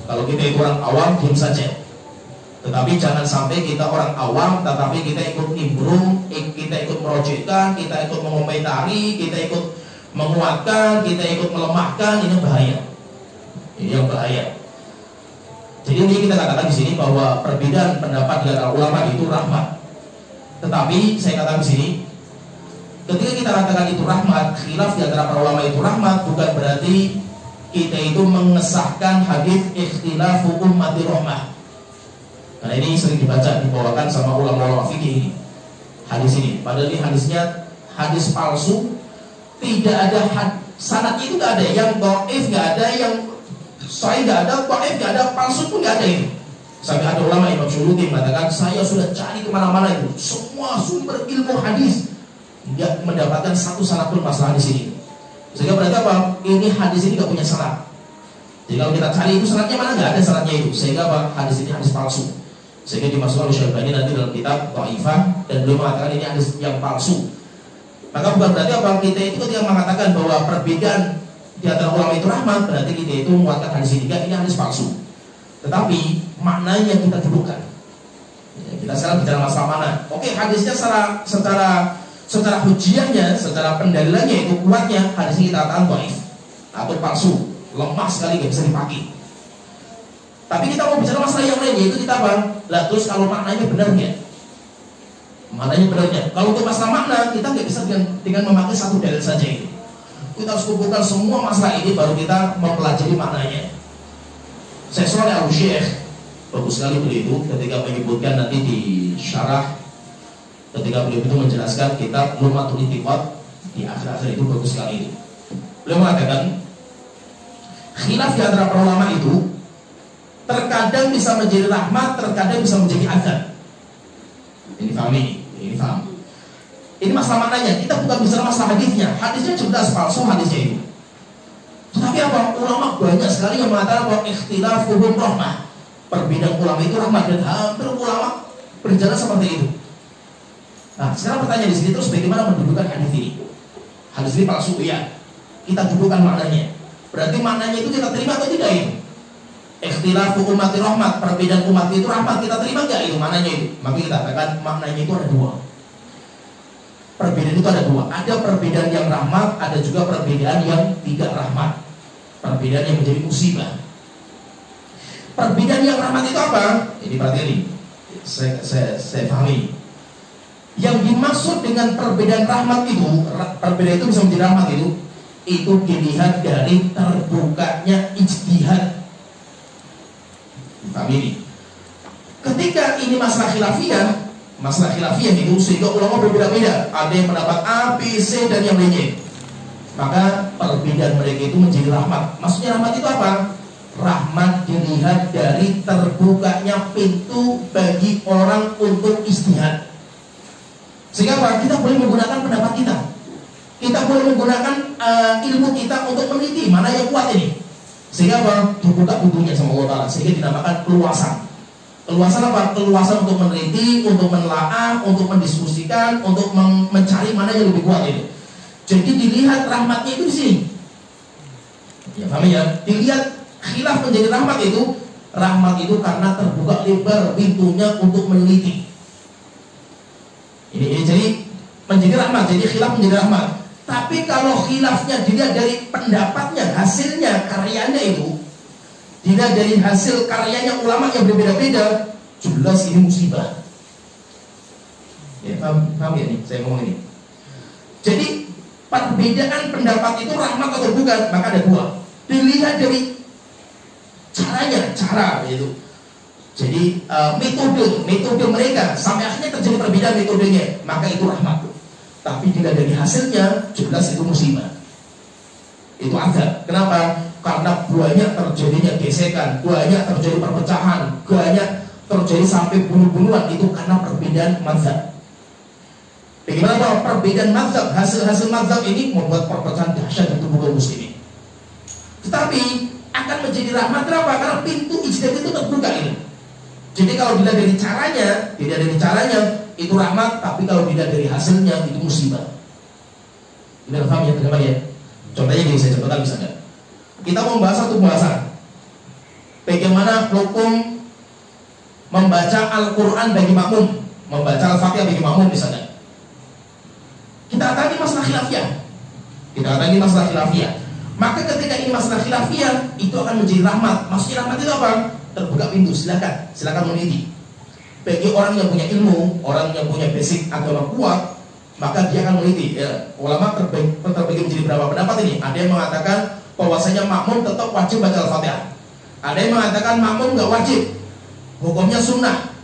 B: Kalau kita itu orang awam, diam saja. Tetapi jangan sampai kita orang awam tetapi kita ikut nimbrung, kita ikut merojekkan, kita ikut mengomentari, kita ikut menguatkan, kita ikut melemahkan. Ini bahaya. Ini yang bahaya. Jadi ini kita katakan di sini bahwa perbedaan pendapat di antara ulama itu rahmat. Tetapi saya katakan di sini, ketika kita katakan itu rahmat, khilaf di antara para ulama itu rahmat, bukan berarti kita itu mengesahkan hadis ikhtilafu ummati rahmah. Karena ini sering dibawakan sama ulama-ulama fikih ini, hadis ini. Padahal ini hadisnya hadis palsu, tidak ada sanadnya itu nggak ada, yang dhaif nggak ada, yang sahih nggak ada, dhaif nggak ada, palsu pun nggak ada ini. Sampai ada ulama Imam Syuruti mengatakan saya sudah cari kemana-mana itu, semua sumber ilmu hadis nggak mendapatkan satu sanad pun masalah di sini. Sehingga berarti apa? Ini hadis ini nggak punya sanad. Jadi kalau kita cari itu sanadnya mana, nggak ada sanadnya itu. Sehingga apa? Hadis ini hadis palsu. Sehingga dimasukkan oleh Syalbani nanti dalam kitab Dhaifah, dan beliau mengatakan ini hadis yang palsu. Maka bukan berarti apa kita itu ketika mengatakan bahwa perbedaan di antara ulama itu rahmat, berarti kita itu menguatkan hadis ini ini hadis palsu. Tetapi maknanya kita dudukkan. Kita sekarang bicara masalah mana. Oke, hadisnya secara hujjahnya, secara pendalilannya itu kuatnya, hadis ini kita katakan dhaif atau palsu, lemah sekali, nggak bisa dipakai. Tapi kita mau bicara masalah yang lain, yaitu kita apa? Lah terus kalau maknanya benarnya, maknanya benarnya. Kalau untuk masalah makna, kita nggak bisa dengan memakai satu dalil saja itu. Kita harus kumpulkan semua masalah ini baru kita mempelajari maknanya. Syekh Shalih Al-Syekh bagus sekali beliau itu ketika menyebutkan nanti di syarah, ketika beliau itu menjelaskan kitab Lumatul I'tiqad di akhir-akhir itu bagus sekali. Beliau mengatakan khilaf di antara para ulama itu terkadang bisa menjadi rahmat, terkadang bisa menjadi azab. Ini paham ini paham. Ini masalah maknanya. Kita bukan bicara masalah hadisnya. Hadisnya jelas palsu hadisnya itu. Tetapi apa? Ulama banyak sekali yang mengatakan bahwa ikhtilafuhum rahmah. Perbedaan ulama itu rahmat, dan hampir ulama berbicara seperti itu. Nah, sekarang pertanyaan di sini terus bagaimana mendudukan hadis ini? Hadis ini palsu, ya. Kita dudukkan maknanya. Berarti maknanya itu kita terima atau tidak itu? Ikhtilafu ummati rahmat, perbedaan umat itu rahmat, kita terima nggak itu maknanya itu? Maka kita katakan maknanya itu ada dua. Perbedaan itu ada dua. Ada perbedaan yang rahmat, ada juga perbedaan yang tidak rahmat. Perbedaan yang menjadi musibah. Perbedaan yang rahmat itu apa? Ini berarti ini saya pahami. Yang dimaksud dengan perbedaan rahmat itu, perbedaan itu bisa menjadi rahmat itu dilihat dari terbukanya ijtihad Paham ini? Ketika ini masalah khilafiyah itu sehingga ulama berbeda-beda. Ada yang mendapat A, B, C dan yang lainnya. Maka perbedaan mereka itu menjadi rahmat. Maksudnya rahmat itu apa? Rahmat dilihat dari terbukanya pintu bagi orang untuk istihad. Sehingga apa? Kita boleh menggunakan pendapat kita. Kita boleh menggunakan ilmu kita untuk meneliti mana yang kuat ini. Sehingga apa? Dibuka pintunya sama Allah Ta'ala. Sehingga dinamakan keluasan. Keluasan apa? Keluasan untuk meneliti, untuk menelaah, untuk mendiskusikan, untuk mencari mana yang lebih kuat itu. Jadi dilihat rahmatnya itu di sini. Ya, paham ya? Dilihat khilaf menjadi rahmat itu karena terbuka lebar pintunya untuk meneliti. Ini jadi menjadi rahmat, jadi khilaf menjadi rahmat. Tapi kalau khilafnya dilihat dari pendapatnya, hasilnya, karyanya itu, dilihat dari hasil karyanya ulama yang berbeda-beda, jelas ini musibah. Ya, paham ya nih, saya ngomong ini. Jadi perbedaan pendapat itu rahmat atau bukan, maka ada dua. Dilihat dari cara itu. Jadi metode mereka sampai akhirnya terjadi perbedaan metodenya, maka itu rahmat. Tapi dilihat dari hasilnya, jelas itu musibah. Itu azab. Kenapa? Karena banyak terjadinya gesekan, banyak terjadi perpecahan, banyak terjadi sampai bunuh-bunuhan. Itu karena perbedaan mazhab. Bagaimana kalau perbedaan mazhab, hasil mazhab ini membuat perpecahan dahsyat di tubuh kaum muslimin. Tetapi akan menjadi rahmat. Kenapa? Karena pintu ijtihad itu terbuka ini. Jadi kalau dilihat dari caranya, itu rahmat. Tapi kalau dilihat dari hasilnya, itu musibah. Ini paham ya? Kenapa ya? Contohnya gini, saya contohkan misalnya. Kita mau bahas satu bahasan. Bagaimana hukum membaca Al-Quran bagi makmum, membaca Al-Fatihah bagi makmum misalnya. Kita akan ini masalah khilafiyah. Maka ketika ini masalah khilafiyah, itu akan menjadi rahmat. Maksudnya rahmat itu apa? Terbuka pintu, silakan meneliti. Bagi orang yang punya ilmu, orang yang punya basic agama kuat, maka dia akan meneliti. Ya, ulama terbagi menjadi berapa pendapat ini. Ada yang mengatakan bahwasanya makmum tetap wajib baca Al-Fatihah. Ada yang mengatakan makmum nggak wajib, hukumnya sunnah.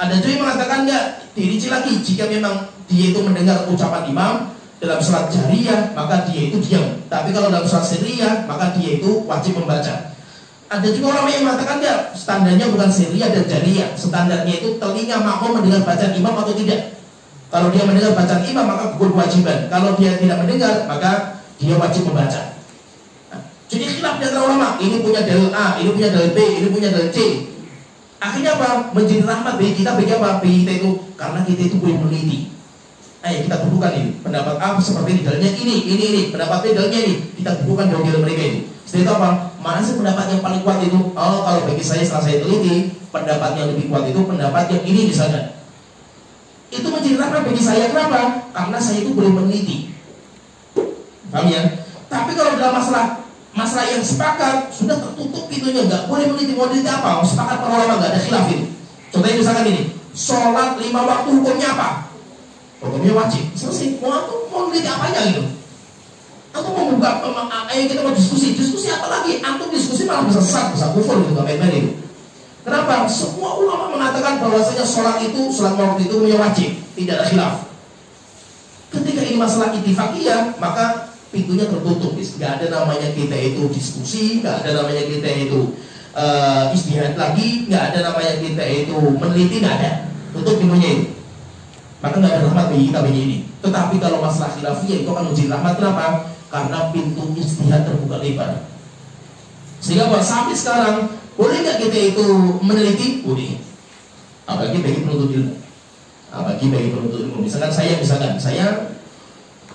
B: Ada juga yang mengatakan nggak, dirinci lagi. Jika memang dia itu mendengar ucapan imam dalam sholat jariyah, maka dia itu diam. Tapi kalau dalam sholat sirriyah, maka dia itu wajib membaca. Ada juga orang yang mengatakan nggak, standarnya bukan sirriyah dan jariyah. Standarnya itu telinga makmum mendengar bacaan imam atau tidak. Kalau dia mendengar bacaan imam, maka gugur kewajiban. Kalau dia tidak mendengar, maka dia wajib membaca. Jadi khilaf di antara ulama. Ini punya dalil A, ini punya dalil B, ini punya dalil C. Akhirnya apa? Menjadi rahmat bagi kita. Bagi apa? Bagi kita itu, karena kita itu boleh meneliti. Ayo kita bukukan ini. Pendapat A seperti ini, dalilnya ini. Pendapat B dalilnya ini. Kita bukukan dalil mereka itu. Setelah itu apa? Mana sih pendapat yang paling kuat itu? Oh, kalau bagi saya setelah saya teliti, pendapat yang lebih kuat itu pendapat yang ini misalnya. Itu menjadi rahmat bagi saya. Kenapa? Karena saya itu boleh meneliti. Paham ya? Tapi kalau dalam masalah yang sepakat, sudah tertutup pintunya, nggak boleh meneliti. Mau meneliti apa? Sepakat para ulama, nggak ada khilaf itu. Contohnya misalkan ini, sholat 5 waktu hukumnya apa? Hukumnya wajib. Selesai. Mau meneliti apanya gitu? Atau mau membuka, ayo kita mau diskusi apa lagi? Antum diskusi malah bisa sesat, bisa kufur gitu, nggak main-main itu. Kenapa? Semua ulama mengatakan bahwasanya sholat waktu itu punya wajib, tidak ada khilaf. Ketika ini masalah ittifaqiyah, maka pintunya tertutup. Nggak ada namanya kita itu diskusi, nggak ada namanya kita itu istihad lagi, nggak ada namanya kita itu meneliti, nggak ada. Tutup pintunya itu. Maka nggak ada rahmat bagi kita bagi ini. Tetapi kalau masalah khilafiyah itu akan menjadi rahmat. Kenapa? Karena pintu istihad terbuka lebar. Sehingga sampai sekarang boleh nggak kita itu meneliti? Boleh. Apalagi bagi penuntut ilmu. Misalkan saya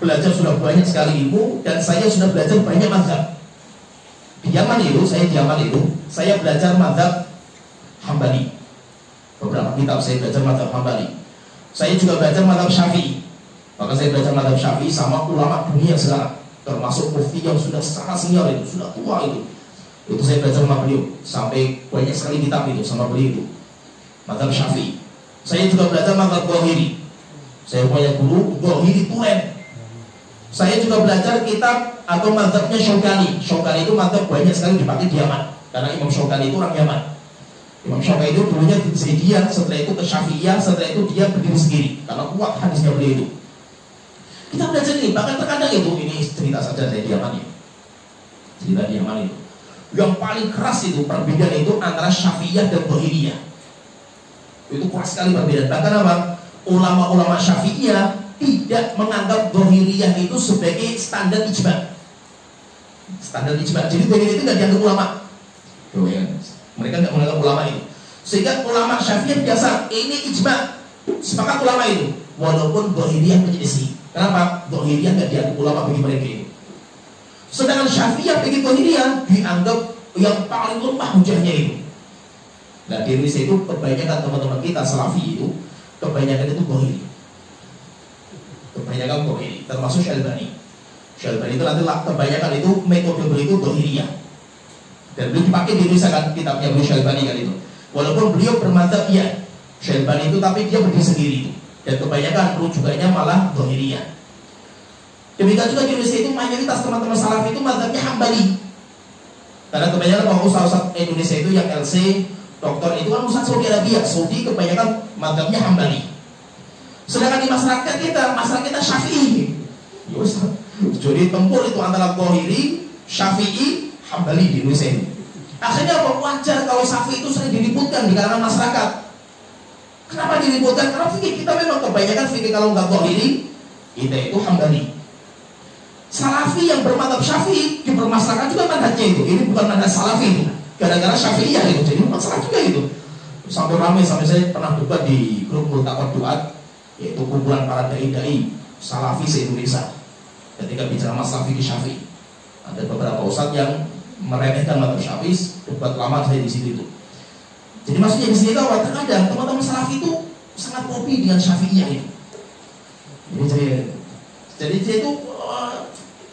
B: belajar sudah banyak sekali ilmu dan saya sudah belajar banyak mazhab. Di Yaman itu, saya belajar mazhab Hambali. Beberapa kitab saya belajar mazhab Hambali. Saya juga belajar mazhab Syafi'i. Maka saya belajar mazhab Syafi'i sama ulama dunia sekarang, termasuk mufti yang sudah sangat senior itu, sudah tua itu. Itu saya belajar sama beliau, sampai banyak sekali kitab itu sama beliau itu. Mazhab Syafi'i. Saya juga belajar mazhab Ghazali. Saya punya guru Ghazali Tulen. Saya juga belajar kitab atau mazhabnya Syaukani. Syaukani itu mazhab banyak sekali dipakai di Yaman, karena Imam Syaukani itu orang Yaman. Imam Syafi'i itu dulunya di Zaidiyah, setelah itu ke Syafi'iyah, setelah itu dia berdiri sendiri karena kuat hadisnya beliau itu. Kita belajar ini, bahkan terkadang itu, ini cerita saja dari Yaman ini. Cerita di Yaman itu. Yang paling keras itu perbedaan itu antara Syafi'iyah dan Dhahiriyah. Itu keras sekali perbedaan. Bahkan apa? Ulama-ulama Syafi'iyah tidak menganggap Dhahiriyah itu sebagai standar ijma. Standar ijma. Jadi Dhahiriyah itu tidak dianggap ulama. Mereka tidak menganggap ulama itu. Sehingga ulama Syafi'iyah biasa ini ijma, sepakat ulama itu. Walaupun Dhahiriyah menyelisih. Kenapa? Dhahiriyah tidak dianggap ulama bagi mereka itu. Sedangkan Syafi'iyah bagi Dhahiriyah dianggap yang paling lemah hujahnya itu. Nah di Indonesia itu kebanyakan teman-teman kita Salafi itu kebanyakan itu Dhahiri. Kebanyakan Dhahiri, termasuk Syalbani. Syalbani itu nanti kebanyakan itu metode beliau itu Dhahiriyah. Dan beliau dipakai di Indonesia kan kitabnya beliau Syalbani kan itu. Walaupun beliau bermadzhab ya Syalbani itu, tapi dia berdiri sendiri itu. Dan kebanyakan rujukannya malah Dhahiriyah. Demikian juga di Indonesia itu mayoritas teman-teman Salafi itu madzhabnya Hambali. Karena kebanyakan orang ustaz Indonesia itu yang LC, doktor itu kan ustaz Saudi Arabia. Saudi kebanyakan madzhabnya Hambali. Sedangkan di masyarakat kita Syafi'i. Jadi tempur itu antara Dhahiri, Syafi'i, Hambali di Indonesia ini. Akhirnya apa? Wajar kalau Syafi'i itu sering diributkan di kalangan masyarakat. Kenapa diributkan? Karena fikih kita memang kebanyakan fikih kalau nggak Dhahiri, kita itu Hambali. Salafi yang bermadzhab Syafi'i dipermasalahkan juga manhajnya itu. Ini bukan manhaj Salafi itu. Gara-gara Syafi'iyah itu. Jadi masalah juga itu. Sampai ramai, sampai saya pernah debat di grup Multaqat Duat, yaitu kumpulan para dai-dai Salafi se-Indonesia. Ketika bicara masalah fikih Syafi'i, ada beberapa ustadz yang meremehkan madzhab Syafi'i, debat lama saya di situ itu. Jadi maksudnya di sini bahwa terkadang teman-teman Salafi itu sangat kopi dengan Syafi'iyah itu. Jadi dia itu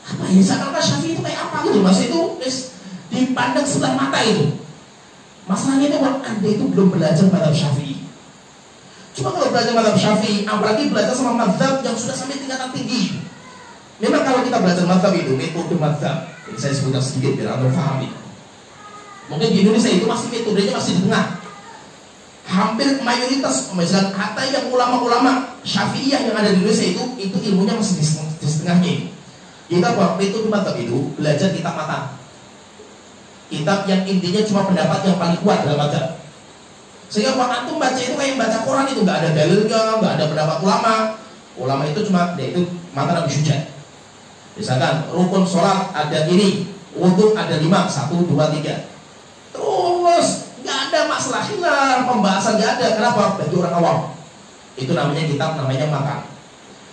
B: apa ya, seakan-akan Syafi'i itu kayak apa gitu. Maksudnya itu dipandang sebelah mata itu. Masalahnya itu Anda itu belum belajar madzhab Syafi'i. Cuma kalau belajar madzhab Syafi'i, apalagi belajar sama madzhab yang sudah sampai tingkatan tinggi. Memang kalau kita belajar madzhab itu, metode madzhab, jadi saya sebutkan sedikit biar Anda paham itu. Mungkin di Indonesia itu masih metodenya masih di tengah. Hampir mayoritas, misalkan kata yang ulama-ulama Syafi'iyah yang ada di Indonesia itu ilmunya masih di setengahnya itu. Kita buat metode madzhab itu belajar kitab matan. Kitab yang intinya cuma pendapat yang paling kuat dalam madzhab. Sehingga kalau antum baca itu kayak baca Quran itu nggak ada dalilnya, nggak ada pendapat ulama. Ulama itu cuma itu matan Abi Syuja. Misalkan rukun sholat ada ini, wudu ada 5, 1, 2, 3. Terus nggak ada masalah khilaf, pembahasan nggak ada. Kenapa? Bagi orang awam. Itu namanya kitab, namanya matan.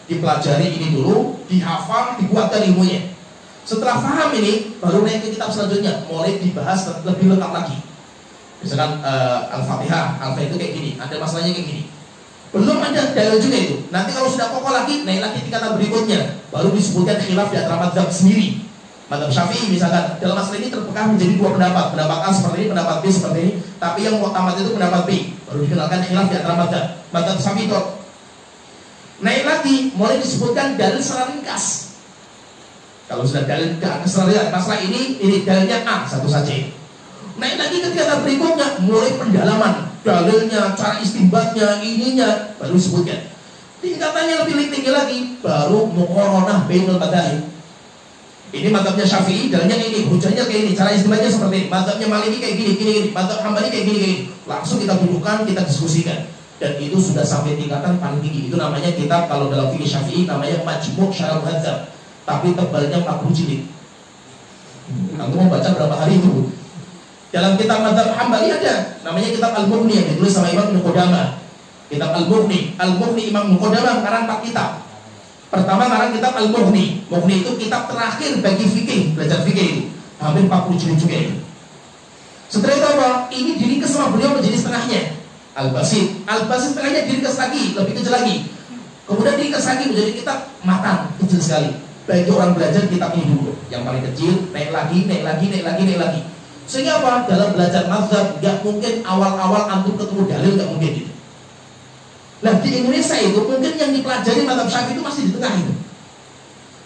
B: Dipelajari ini dulu, dihafal, dibuatkan ilmunya. Setelah paham ini, baru naik ke kitab selanjutnya, mulai dibahas lebih lengkap lagi. Misalkan Al-Fatihah, Al-Fatihah itu kayak gini, ada masalahnya kayak gini. Belum ada dalil juga itu. Nanti kalau sudah kokoh lagi, naik lagi tingkatan berikutnya, baru disebutkan khilaf di antara madzhab sendiri. Madzhab Syafi'i misalkan, dalam masalah ini terpecah menjadi 2 pendapat. Pendapat A seperti ini, pendapat B seperti ini. Tapi yang mu'tamad itu pendapat B. Baru dikenalkan khilaf di antara madzhab. Madzhab Syafi'i itu naik lagi, mulai disebutkan dalil secara ringkas. Kalau sudah dalil secara ringkas, masalah ini dalilnya A, satu saja. Naik lagi ke tingkatan berikutnya, mulai pendalaman dalilnya, cara istinbatnya, ininya, baru disebutkan. Tingkatannya lebih tinggi lagi, baru muqaranah bainal madzhab. Ini madzhabnya Syafi'i, dalilnya ini, hujahnya kayak ini, cara istinbatnya seperti ini. Madzhabnya Maliki kayak gini, madzhab Hambali kayak gini. Langsung kita dudukkan, kita diskusikan. Dan itu sudah sampai tingkatan paling tinggi. Itu namanya kitab, kalau dalam fikih Syafi'i namanya Majmu' Syarah Muhadzab. Tapi tebalnya 40 jilid. Antum mau baca berapa hari itu? Dalam kitab madzhab Hambali ada namanya kitab Al-Mughni yang ditulis sama Imam Ibnu Qudamah. Kitab Al-Mughni Imam Ibnu Qudamah ngarang 4 kitab. Pertama ngarang kitab Al-Mughni. Mughni itu kitab terakhir bagi fikih, belajar fikih itu. Hampir 40 jilid juga itu. Setelah itu apa? Ini diringkas sama beliau menjadi setengahnya. Al-Basit setengahnya diringkas lagi, lebih kecil lagi. Kemudian diringkas lagi menjadi kitab matan, kecil sekali. Bagi orang belajar kitab ini dulu, yang paling kecil, naik lagi. Sehingga apa? Dalam belajar mazhab gak mungkin awal-awal antum ketemu dalil, gak mungkin gitu. Nah di Indonesia itu mungkin yang dipelajari mazhab Syafi'i itu masih di tengah itu.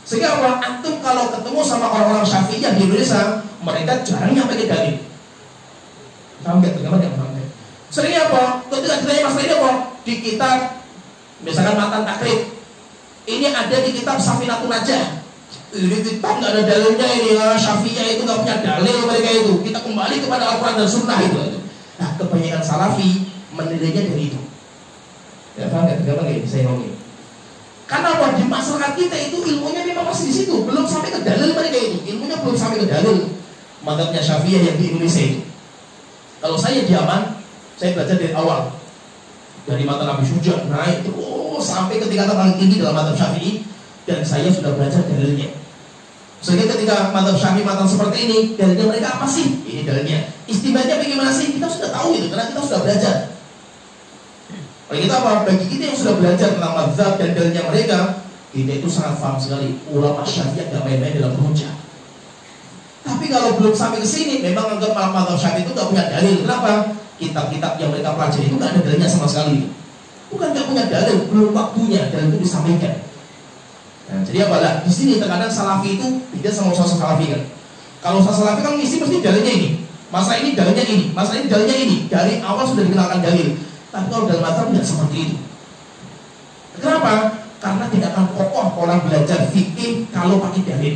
B: Sehingga apa? Antum kalau ketemu sama orang-orang Syafi'i yang di Indonesia, mereka jarang nyampe ke dalil. Paham gak? Tergambar gak? Paham gak? Seringnya apa? Ketika ditanya masalah ini apa? Di kitab, misalkan Matan Takrib, ini ada di kitab Safinatun Najah. Ini kitab nggak ada dalilnya ini, Syafi'iyah itu nggak punya dalil mereka itu. Kita kembali kepada Al-Quran dan Sunnah itu. Nah, kebanyakan Salafi menilainya dari itu. Ya paham nggak? Gampang ya saya ngomongin. Karena apa? Di masyarakat kita itu ilmunya memang masih di situ, belum sampai ke dalil mereka itu. Ilmunya belum sampai ke dalil. Mazhabnya Syafi'iyah yang di Indonesia itu. Kalau saya di Yaman, saya belajar dari awal, dari mata Nabi Syuja naik terus sampai ke tingkatan paling tinggi dalam mazhab Syafi'i, dan saya sudah belajar dalilnya. Sehingga ketika mazhab Syafi'i matan seperti ini, dalilnya mereka apa sih? Ini dalilnya. Istimewanya bagaimana sih? Kita sudah tahu itu karena kita sudah belajar. Bagi kita apa? Bagi kita yang sudah belajar tentang mazhab dan dalilnya mereka, kita itu sangat paham sekali. Ulama Syafi'i gak main-main dalam berhujjah. Tapi kalau belum sampai ke sini, memang anggap mazhab Syafi'i itu gak punya dalil. Kenapa? Kitab-kitab yang mereka pelajari itu gak ada dalilnya sama sekali. Bukan gak punya dalil, belum waktunya dalil itu disampaikan. Nah, jadi apalah di sini terkadang Salafi itu beda sama usaha Salafi kan. Kalau usaha Salafi kan mesti dalilnya ini, masalah ini dalilnya ini, masalah ini dalilnya ini. Dari awal sudah dikenalkan dalil. Tapi kalau dalam mazhab tidak seperti itu. Kenapa? Karena tidak akan kokoh orang belajar fikih kalau pakai dalil.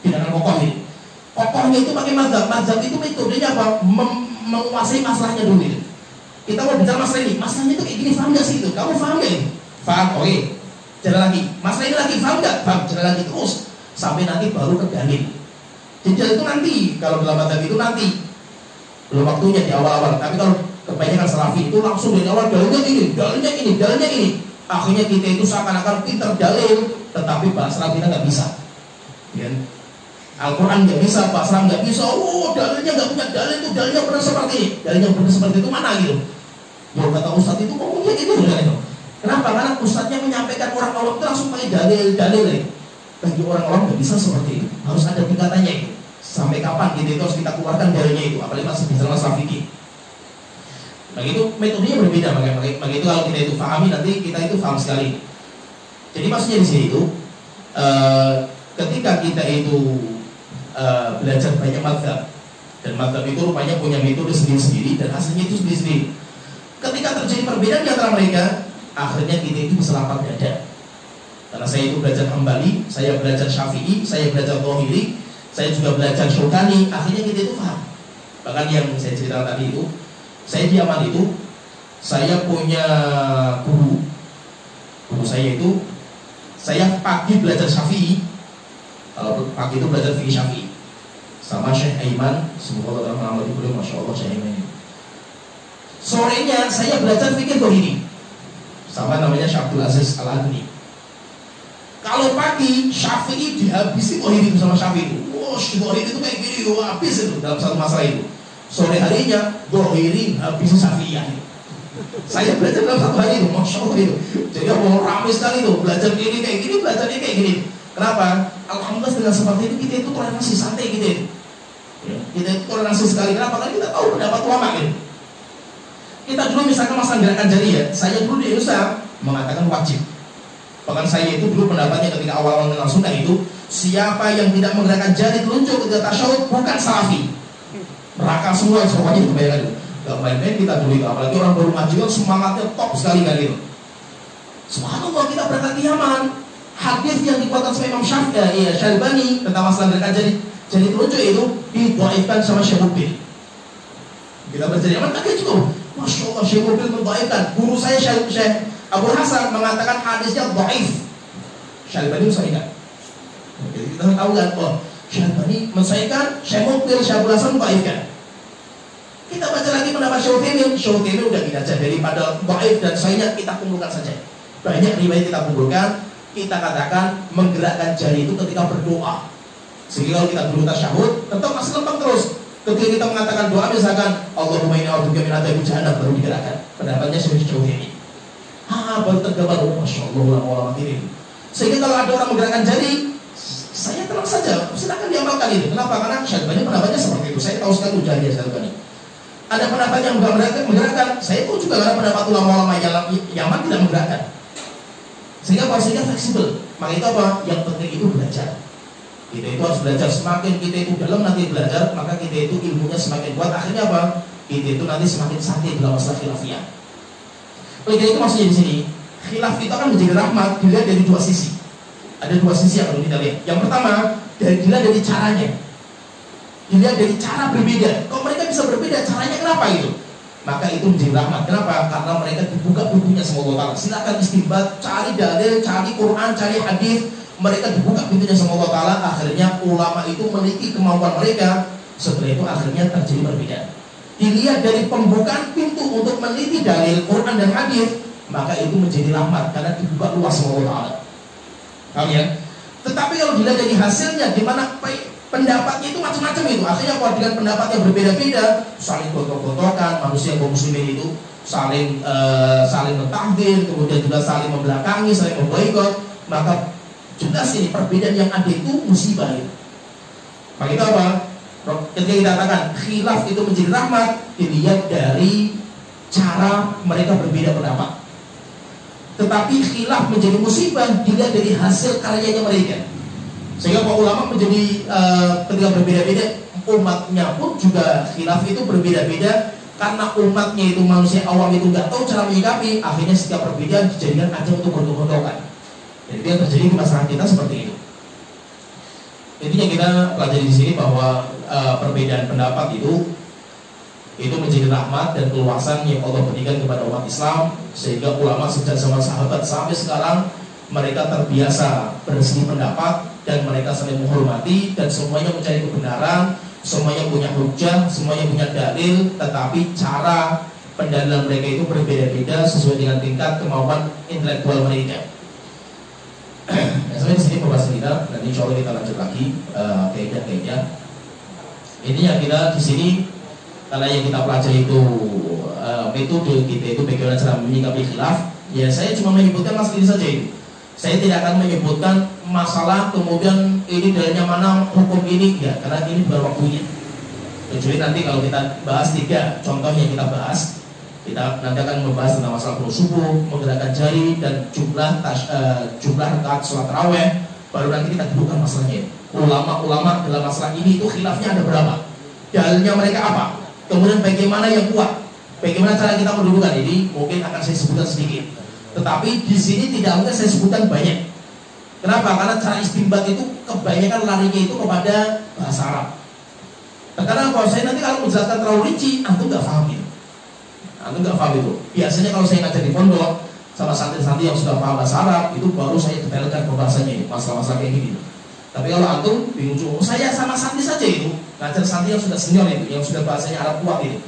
B: Tidak akan kokoh ini. Kokohnya itu pakai mazhab. Mazhab itu metodenya apa? Menguasai masalahnya dulu. Kita mau bicara masalah ini, masalahnya itu kayak gini, paham gak sih itu? Kamu paham gak ini? Paham, oke. Jalan lagi, masalah ini lagi, paham gak? Paham, jalan lagi terus sampai nanti baru ke dalil. Jadi itu nanti, kalau dalam mazhab itu nanti belum waktunya di awal-awal. Tapi kalau kebanyakan Salafi itu langsung dari awal dalilnya ini, dalilnya ini, dalilnya ini. Akhirnya kita itu seakan-akan pinter dalil, tetapi bahasa Arab kita nggak bisa. Ya. Al-Quran nggak bisa, bahasa Arab nggak bisa. Oh, dalilnya nggak punya dalil itu, dalilnya benar seperti ini, dalilnya benar seperti itu mana gitu? Ya kata Ustadz itu ngomongnya gitu kan? Kenapa? Karena Ustadznya menyampaikan orang awam itu langsung pakai dalil. Bagi orang awam nggak bisa seperti itu, harus ada tingkatannya itu. Sampai kapan gitu itu harus kita keluarkan dalilnya itu, apalagi masih bicara masalah fikih. Begitu metodenya berbeda, begitu kalau kita itu pahami nanti kita itu paham sekali. Jadi maksudnya di sini itu ketika kita itu belajar banyak mazhab, dan mazhab itu rupanya punya metode sendiri-sendiri dan hasilnya itu sendiri-sendiri. Ketika terjadi perbedaan di antara mereka, akhirnya kita itu bisa lapar dada. Karena saya itu belajar Hambali, saya belajar Syafi'i, saya belajar Dhahiri, saya juga belajar Syaukani, akhirnya kita itu paham. Bahkan yang saya ceritakan tadi itu, saya di Yaman itu, saya punya guru saya itu, saya pagi belajar Syafi'i, kalau pagi itu belajar fikih Syafi'i, sama Syekh Aiman, semoga Allah mengamati beliau, masya Allah Syekh Aiman. Sorenya saya belajar fikih Dhahiri, sama namanya Syekh Abdul Aziz Al-Adni. Kalau pagi Syafi'i dihabisi Dhahiri bersama Syafi'i. Wah, Dhahiri itu kayak gini, habis itu dalam satu masalah itu. Sore harinya Dhahiri habis Syafi'iyah. Saya belajar dalam satu hari itu, masya Allah itu. Jadi mau ramai sekali itu, belajar ini kayak gini, belajar ini kayak gini. Kenapa? Alhamdulillah dengan seperti itu kita itu toleransi santai gitu. Ya, kita itu toleransi sekali. Kenapa? Karena kita tahu pendapat ulama gitu. Kita dulu misalkan masalah gerakan jari ya, saya dulu di Indonesia mengatakan wajib. Bahkan saya itu dulu pendapatnya ketika awal-awal mengenal sunnah itu, siapa yang tidak menggerakkan jari telunjuk ketika tasyahud bukan Salafi. Neraka semua semuanya itu kebanyakan itu. Gak main-main kita dulu itu, apalagi orang baru maju kan semangatnya top sekali kan gitu. Subhanallah, kita berangkat di Yaman, hadis yang dikuatkan sama Imam Syalbani tentang masalah gerakan jari telunjuk itu didhaifkan sama Syekh Mubil. Kita belajar di Yaman kaget juga, masya Allah Syekh Mubil mendhaifkan. Guru saya Syekh Abu Hasan mengatakan hadisnya dhaif. Syalbani mensahihkan. Jadi kita tahu kan, oh Syalbani mensahihkan, Syekh Mubil, Syekh Abu Hasan mendhaifkan. Kita baca lagi pendapat Syekh Utsaimin udah tidak aja daripada dhaif dan sahihnya kita kumpulkan saja. Banyak riwayat kita kumpulkan, kita katakan menggerakkan jari itu ketika berdoa. Sehingga kalau kita dulu tasyahud, tetap masih lempeng terus. Ketika kita mengatakan doa misalkan Allahumma inni a'udzubika min adzabi jahannam baru digerakkan. Pendapatnya Syekh Utsaimin. Baru tergambar, oh masya Allah ulama-ulama ini. Sehingga kalau ada orang menggerakkan jari, saya tenang saja, silakan diamalkan itu. Kenapa? Karena Syalbani pendapatnya seperti itu. Saya tahu sekali ujiannya Syalbani. Ada pendapat yang menggerakkan, saya tahu juga karena pendapat ulama-ulama Yaman tidak menggerakkan. Sehingga fleksibel. Maka itu apa? Yang penting itu belajar. Kita itu harus belajar. Semakin kita itu dalam nanti belajar, maka kita itu ilmunya semakin kuat. Akhirnya apa? itu nanti semakin sakit dalam masalah khilafiyah. Oleh karena itu maksudnya di sini, khilaf itu akan menjadi rahmat dilihat dari dua sisi. Ada dua sisi yang perlu kita lihat. Yang pertama, dilihat dari caranya. Dilihat dari cara berbeda. Kalau mereka bisa berbeda, caranya kenapa gitu? Maka itu menjadi rahmat. Kenapa? Karena mereka dibuka pintunya sama Allah Ta'ala. Silakan istinbat, cari dalil, cari Quran, cari hadis. Mereka dibuka pintunya sama Allah Ta'ala. Akhirnya ulama itu memiliki kemampuan mereka. Setelah itu akhirnya terjadi perbedaan. Dilihat dari pembukaan pintu untuk meneliti dalil Quran dan hadis, maka itu menjadi rahmat karena dibuka luas sama Allah Ta'ala. Paham ya? Tetapi kalau dilihat dari hasilnya, di mana pendapatnya itu macam-macam itu, akhirnya kalau dengan pendapat yang berbeda-beda, saling gontok-gontokan, manusia kaum muslimin itu saling mentahdir, kemudian juga saling membelakangi, saling memboikot, maka jelas ini perbedaan yang ada itu musibah itu. Maka itu apa? Ketika kita katakan khilaf itu menjadi rahmat, dilihat dari cara mereka berbeda pendapat. Tetapi khilaf menjadi musibah dilihat dari hasil karyanya mereka. Sehingga para ulama menjadi ketika berbeda-beda, umatnya pun juga khilaf itu berbeda-beda. Karena umatnya itu manusia awam itu nggak tahu cara menyikapi, akhirnya setiap perbedaan dijadikan ajang untuk gontok-gontokan. Jadi yang terjadi di masyarakat kita seperti itu. Intinya kita pelajari di sini bahwa perbedaan pendapat itu menjadi rahmat dan keluasan yang Allah berikan kepada umat Islam, sehingga ulama sejak zaman sahabat sampai sekarang mereka terbiasa bersih pendapat dan mereka saling menghormati dan semuanya mencari kebenaran, semuanya punya hujah, semuanya punya dalil, tetapi cara pendalilan mereka itu berbeda-beda sesuai dengan tingkat kemampuan intelektual mereka. Sampai di sini pembahasan kita, nanti insya Allah kita lanjut lagi kaidah-kaidah. Intinya kita di sini karena yang kita pelajari itu metode kita itu bagaimana cara menyikapi khilaf, ya saya cuma menyebutkan masalah ini saja itu. Saya tidak akan menyebutkan masalah kemudian ini dalilnya mana, hukum ini, ya karena ini bukan waktunya. Kecuali nanti kalau kita bahas 3 contoh yang kita bahas, kita nanti akan membahas tentang masalah kunut subuh, menggerakkan jari dan jumlah rakaat sholat tarawih. Baru nanti kita dudukkan masalahnya. Ulama-ulama dalam masalah ini itu khilafnya ada berapa? Dalilnya mereka apa? Kemudian bagaimana yang kuat? Bagaimana cara kita mendudukan ini? Mungkin akan saya sebutkan sedikit. Tetapi di sini tidak mungkin saya sebutkan banyak. Kenapa? Karena cara istinbat itu kebanyakan larinya itu kepada bahasa Arab. Karena kalau saya nanti kalau menjelaskan terlalu rinci, antum nggak paham itu. Antum nggak paham itu. Biasanya kalau saya ngajar di pondok sama santri-santri yang sudah paham bahasa Arab, itu baru saya detailkan pembahasannya ini, masalah-masalah kayak gini. Tapi kalau antum bingung, saya sama santri saja itu ngajar santri yang sudah senior itu, yang sudah bahasanya Arab kuat itu.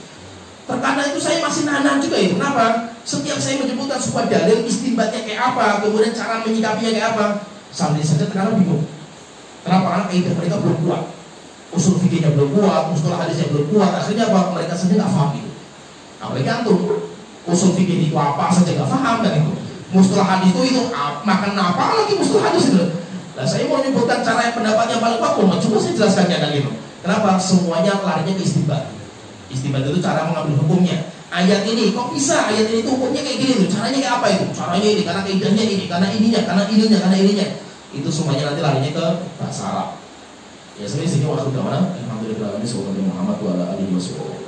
B: Terkadang itu saya masih nahan juga itu. Kenapa? Setiap saya menyebutkan sebuah dalil, istinbatnya kayak apa, kemudian cara menyikapinya kayak apa, santri saja terkadang bingung. Kenapa? Karena kaidah mereka belum kuat, usul fikihnya belum kuat, usul hadisnya belum kuat. Akhirnya apa? Mereka sendiri nggak paham itu. Apalagi antum, usul fikih itu apa saja nggak paham kan itu. Mustalah hadis itu makan apa lagi mustalah hadis itu. Nah, saya mau menyebutkan cara yang pendapatnya paling bagus, coba saya jelaskannya kan gitu. Kenapa? Semuanya larinya ke istinbat. Istinbat itu cara mengambil hukumnya. Ayat ini, kok bisa ayat ini tuh hukumnya kayak gini tuh? Caranya kayak apa itu? Caranya ini, karena kaidahnya ini, karena ininya, karena ininya, karena ininya. Itu semuanya nanti larinya ke bahasa Arab. Ya, sebenarnya sini waktu kemana? Alhamdulillah, Muhammad wa ala alihi wasallam.